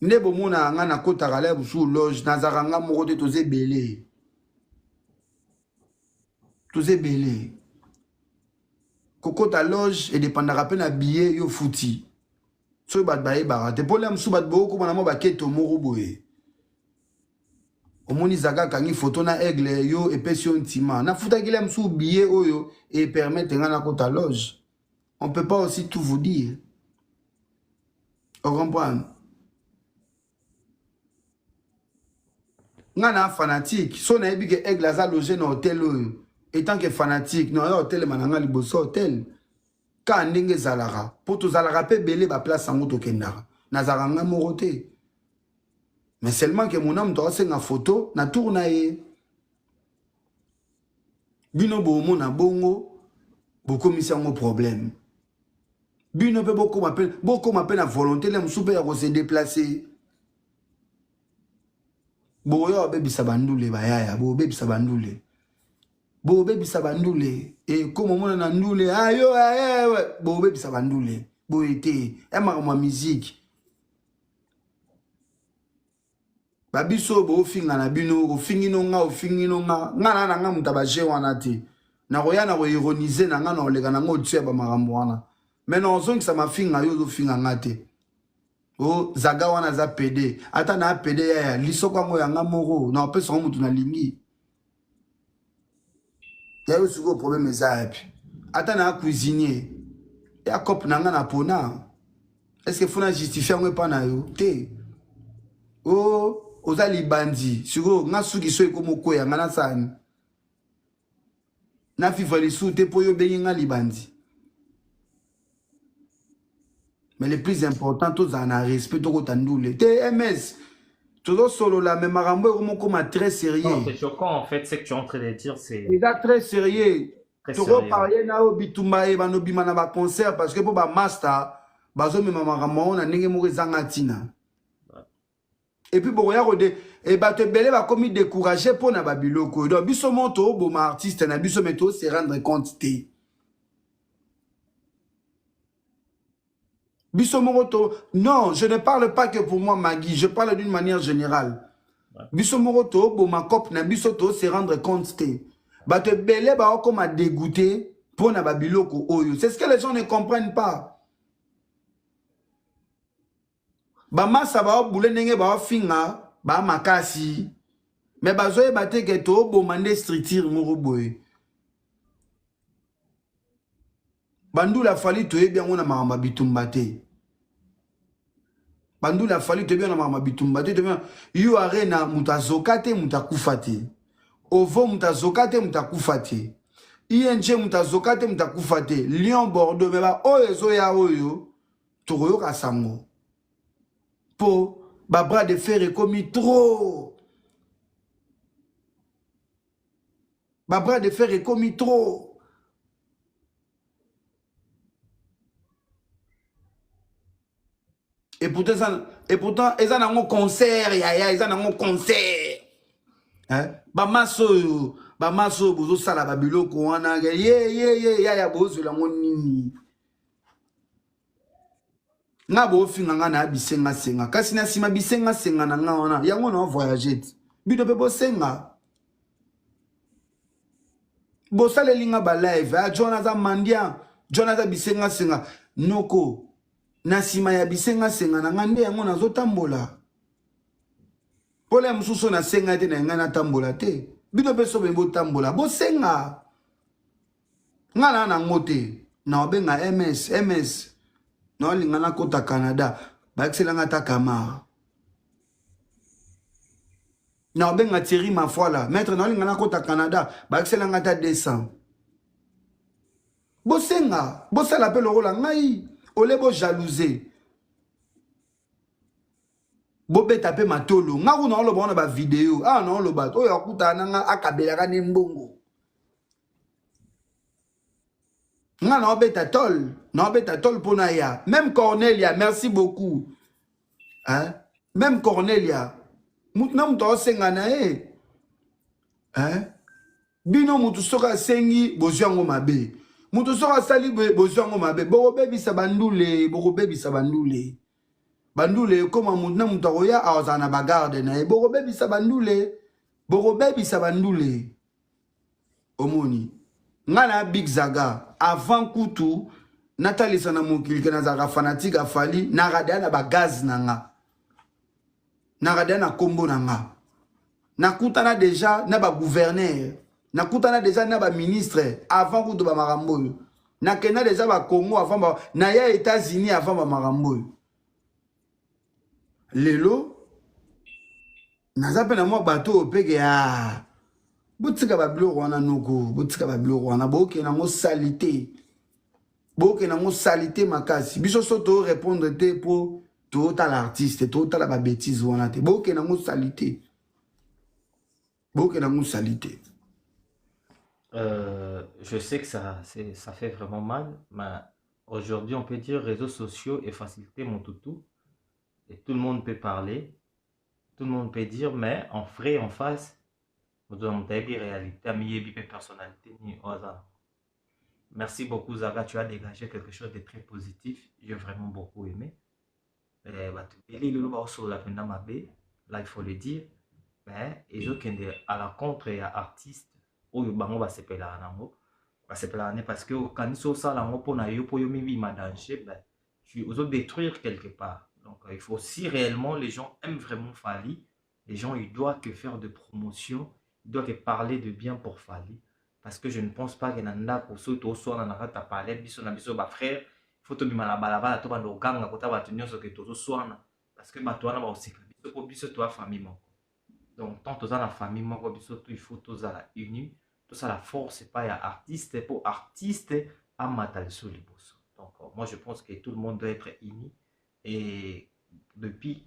Nebo mona nga na kota galère sous loge na zaranga moko te toze belé. Toze belé. Kokota loge et dépendra pe na billet yo fouti. So bat bae barate. Problème sou bat boko na mo ba keto moko boye. Omoni zaga kangi photo na aigle yo epesio ntima. Na futa kile msou billet oyo et permettre nga na kota loge. On peut pas aussi tout vous dire. On comprend? Nga na fanatique. So na ebi ke aigle aza logé na hôtel oyo. Étant que fanatique, non, hôtel mananga liboso hôtel. Ka ndenge zalara. Po to zalara pe belé ba place sango to kendara. Na zaranga morote. Mais seulement que mon âme doit faire une photo, na tournaye. Bino bo mo na bongo, beaucoup mis en problème. Bino pe beaucoup m'appelle na volonté, les msoupe ya se déplacer. Bo yo bebi sabandule bayaya, bo bebi sabandule. Bo bebi sabandule. Et comme on na ndule, ayo ayo, bo bebi sabandule. Bo été, ma musique. Babiso bo finga na bino o fingi no nga nga na nga mutabaje wana te na roya na ironiser na nga na olega na ngo tue ba marambo wana mais non zongi sa mafinga yo zo finga ngate o zaga wana za PD ata na PD ya lisoko ngo ya nga moro na opesa mutu na lingi ya yo suko problème za yapi ata na cuisinier ya cop na nga na pona est-ce que faut na justifier ngo pa na yo te o oza libandi siko nga suki so eko moko ya ngana sani na fivali su te po yo bengi nga libandi mais le plus important to za na respect to ko tandule te MS todo solo la même marambo eko moko ma très sérieux. C'est choquant en fait, c'est que tu es en train de dire c'est très sérieux. To ko parler na o bitumba e bano bima na ba concert parce que po ba master bazo me marambo na ndenge moko zanga tina. Et puis, bon, et bah, te belé va comme décourager pour na babiloko. Donc, biso monto, bon, ma artiste, na biso meto, c'est rendre compte te. Biso monto, non, je ne parle pas que pour moi, Magui, je parle d'une manière générale. Biso monto, bon, ma cop, na biso to, c'est rendre compte te. Bah, te belé va comme à dégoûter pour na babiloko oyo. C'est ce que les gens ne comprennent pas. Ba masa ba boule ndenge ba finga ba makasi mais bazoye bate ke to bo mande structure moko boye bandula fali to bien on a mama bitumba te bandula fali to bien na mama bitumba te bien yu arena mutazokate mutakufate ovo mutazokate mutakufate ING mutazokate mutakufate Lyon Bordeaux mais ba oyo ya oyo to yoka sango po ba bras de fer est commis trop. Ba bras de fer est commis trop. Et pourtant ils ont un concert, ils ont un concert. Hein? Ba maso bozo sala babiloko wana ya bozo la nini. Nga bo finga nga na bisenga senga kasi na sima bisenga senga na nga wana yango na voyager bino pe bo senga bo sale linga ba live a Jonathan Mandia Jonathan bisenga senga noko na sima ya bisenga senga na nga nde yango na zotambola pole mususu na senga te na nga na tambola te bino pe so be bo tambola bo senga nga na ngote na obenga MS non, il y a un Canada. Excellent attaque à Mar. Non, ben a Thierry ma foi là. Maître, non, il y a un Canada. Excellent attaque descend. Bosenga. Bossa l'appelle au rôle. Ngai. Ole bo jalousé. bobeta pe matolo nga kuna oloba na ba vidéo ah non oloba oyo akutana nga akabelaka ne mbongo nga na obeta tol pona ya même Cornelia merci beaucoup hein même Cornelia mutna muto osenga na hein bino mutu soka sengi bozwango mabe mutu soka sali bozwango mabe bokobebisa bandule bandule koma mutna mutu akoya azana bagarde na bokobebisa bandule omoni ngana Big Zaga avant kutu natalisa na mokili ke nazaka fanatique afali nakadea na bagaz nanga nakadea na kombo nanga nakutana déjà na ba gouverneur nakutana déjà na ba ministre avant kutu ba makambo nakena déjà ba Congo avant na ya États-Unis avant ba makambo lelo nazape na mwa bato opeke ya botika ba biloko wana noko botika ba biloko wana boke na ngo salité makasi biso so to répondre te pour tout à l'artiste tout à la bêtise wana te boke na ngo salité je sais que ça fait vraiment mal, mais aujourd'hui on peut dire réseaux sociaux et facilité mon toutou et tout le monde peut parler, tout le monde peut dire, mais en vrai en face nous avons des réalités, des personnalités ni hasard. Merci beaucoup Zaga, tu as dégagé quelque chose de très positif, j'ai vraiment beaucoup aimé. Là il faut le dire, mais ils ont à la contre et à artiste où bango va se peler parce que quand ils sont ça là pour na yo pour yo mimi ma danger, ben tu os détruire quelque part. Donc il faut si réellement les gens aiment vraiment Fally, les gens ils doivent que faire de promotion, ils doivent que parler de bien pour Fally. Parce que je ne pense pas que nanda pour ceux qui sont dans la parler biso na biso ba frère faut to bimala balabala to bando ganga kota ba tunyo so que to soana parce que ba to na ba osika biso ko biso to famille moko. Donc tant aux la famille moko biso to il faut tous à la uni tout ça la force c'est pas ya artiste pour artiste à matal sur les boss. Donc moi je pense que tout le monde doit être uni et depuis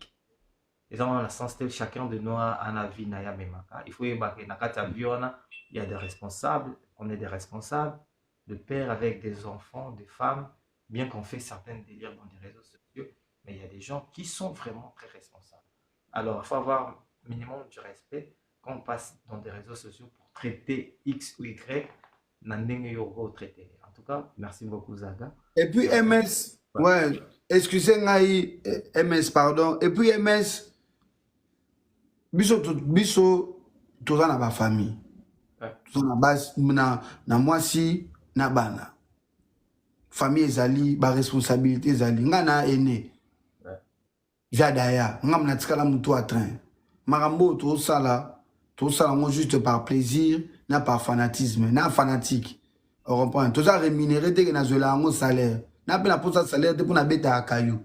ils ont la sens que chacun de nous a un vie na ya memaka il faut y baquer na kata viona. Il y a des responsables, on est des responsables, de pères avec des enfants, des femmes, bien qu'on fait certaines délires dans des réseaux sociaux, mais il y a des gens qui sont vraiment très responsables. Alors, il faut avoir minimum du respect quand on passe dans des réseaux sociaux pour traiter X ou Y, traiter. En tout cas, merci beaucoup Zaga. Et puis MS, ouais, excusez-moi, MS, pardon, et puis MS, biso, tout ça dans ma famille. Na base na mwasi na bana famille ezali ba responsabilité ezali nga na aîné jadaya nga mna tikala mutu a train makambo to sala ngo juste par plaisir na par fanatisme na fanatique on comprend tout ça rémunéré te na zola ngo salaire na pe na posa salaire te pour na beta akayu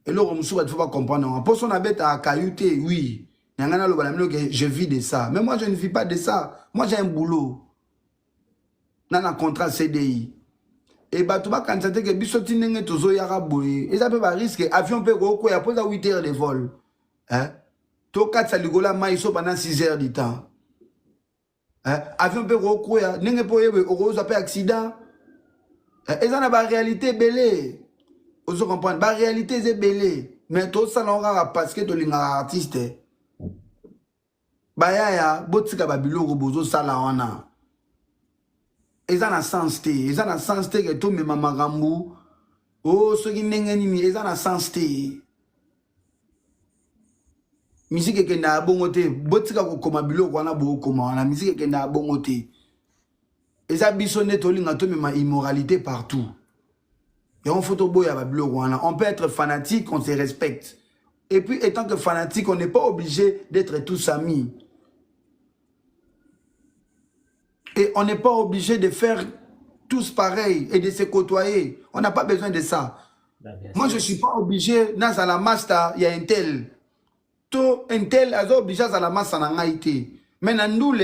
et le romsou il faut pas comprendre pour son beta akayu te oui. Je vis de ça. Mais moi, je ne vis pas de ça. Moi, j'ai un boulot. Dans un contrat CDI. Et bah, tu vas constater que bisoti nenge tozo yara boye. Et ça peut pas risquer. Avion peut go quoi. Après 8 heures de vol. Hein? To 4 saligola maïso pendant 6 heures du temps. Hein? Avion peut go quoi. Nenge po yebe oro ça peut accident. Et ça n'a pas réalité belé. Vous comprenez? La réalité c'est belé. Mais tout ça n'aura pas parce que tu es un artiste. Bayaya botika babiloko bozo sala wana eza na sens te que to mema makambu o soki ndenge nini eza na sens te musique ekenda bongo te botika kokoma biloko wana bokoma wana musique ekenda bongo te eza biso nde tolinga to mema immoralité partout et on photo boya babiloko wana on peut être fanatique on se respecte et puis étant que fanatique on n'est pas obligé d'être tous amis. Et on n'est pas obligé de faire tous pareil et de se côtoyer. On n'a pas besoin de ça. Moi, je ne suis pas obligé, dans la master, il y a un tel. Tout un tel, il est obligé à la master, mais dans nous,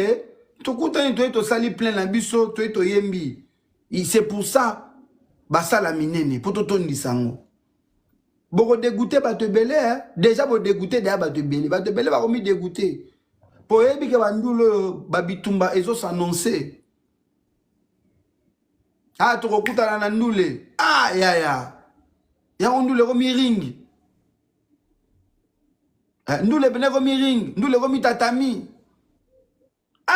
tout le sali plein la biso, tout est yembi. C'est pour ça, ça la minene, pour tout le monde. Boko dégoûté bato belé hein. Déjà bo dégoûté déjà bato belé ba komi dégoûté. Po yebi ke bandulo babitumba ezo s'annoncer. Ah to kokuta na ndule. Ah ya. Ya ndule ko miring. Ndule bene ko miring, ndule ko tatami. Ah!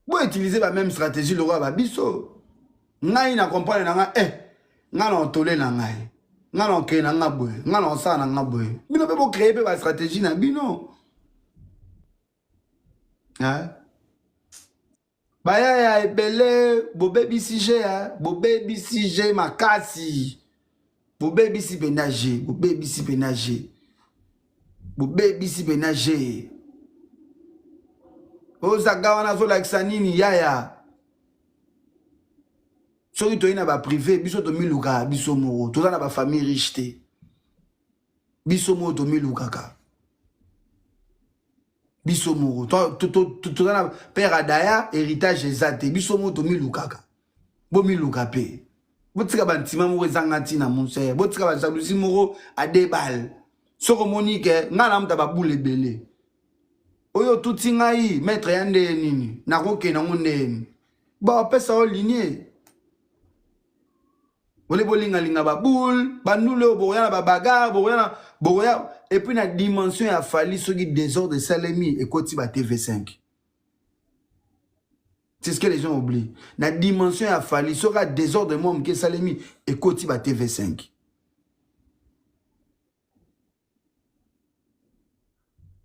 Vous utilisez la même stratégie le roi babiso. Ngai na comprendre na nga nga na tolé na ngai. Nga na ke na nga boy, nga na sa na nga boy. Bino pe bo créer pe ba stratégie na bino. Hein? Baya ya ebele bo baby CG hein, bo baby CG makasi. Bo baby si pénager, bo baby si pénager. Bo baby si pénager. Ozaga wana zo lakisa nini yaya. Soki to ina ba privé, biso to miluka, biso moro, to na ba famille riche te. Biso moro to miluka ka. Biso moro, to na père adaya, héritage ezate, biso moro to miluka ka. Bo miluka pe. Botika ba ntima moro ezangati na monse, botika ba jalousie moro a débal. Soko monique, ngana mta ba boule belé. Oyo tuti ngai maître yande nini, nakoke na ngondeni. Ba pesa o lignée. Ole bolinga linga ba boule, ba nule boya ba bagarre, boya et puis na dimension ya fali soki désordre salemi et koti ba TV5. C'est ce que les gens oublient. Na dimension ya fali soka désordre mom ke salemi et koti ba TV5.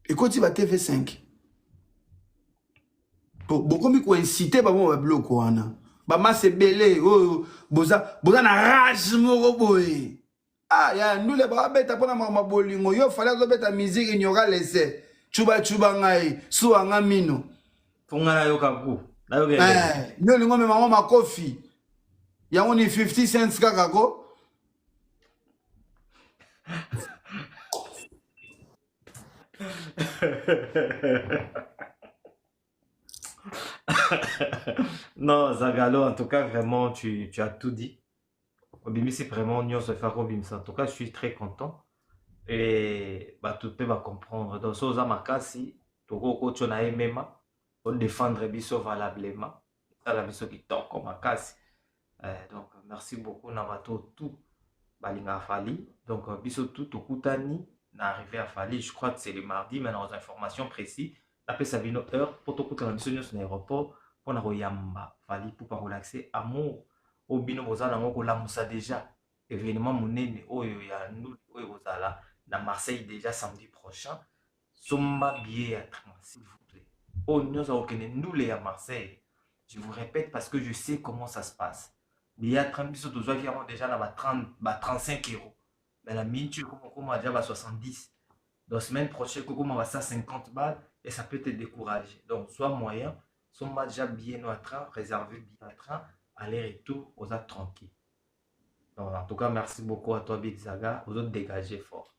Et koti ba TV5. Beaucoup mi ko inciter ba bon ba bloc wana. Ba masse belé oh boza na rage moko boy. Ah ya nous les ba beta pona mama bolingo yo fallait zo beta musique ignorer laisser. Chuba ngai su anga mino. Fonga na yo kaku. Na yo no lingo me mama makofi. Ya oni 50 cents kaka ko. Non, Zagalo, en tout cas, vraiment, tu as tout dit. Obimi, c'est vraiment Nyon se faire Obim. En tout cas, je suis très content. Et bah, tout le monde va comprendre. Donc, Soza Makasi, Toko tu as aimé, pour défendre Bisso valablement. C'est la Bisso qui tombe comme Makasi. Donc, merci beaucoup, Navato, tout. Balinga Fali. Donc, Bisso tout, Tokutani, n'est arrivé à Fali. Je crois que c'est le mardi, mais dans les informations précises. Après, ça vient notre heure pour tout la mission sur l'aéroport pour na yamba Fali pour pas relaxer amour au bino bozana ngoko la musa déjà événement monene oyo ya nous oyo bozala na Marseille déjà samedi prochain somba billet à train s'il vous plaît oh nous avons qu'une nous à Marseille je vous répète parce que je sais comment ça se passe billet à train biso to qui ont déjà na 35 €. Mais la mine tu comment déjà 70. Dans la semaine prochaine comment va ça 50 balles. Et ça peut te décourager. Donc, soit moyen, soit déjà bien au train, réservé bien au train, aller-retour, aux autres tranquilles. Donc, en tout cas, merci beaucoup à toi, Big Zaga, aux autres dégagés fort.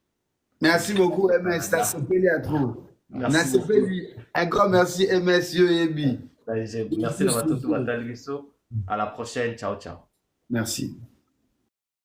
Merci beaucoup, MS. T'as sauvé à trop. Merci. Un grand merci, MS, Yoyebi. Merci d'avoir tout. À la prochaine. Ciao, ciao. Merci.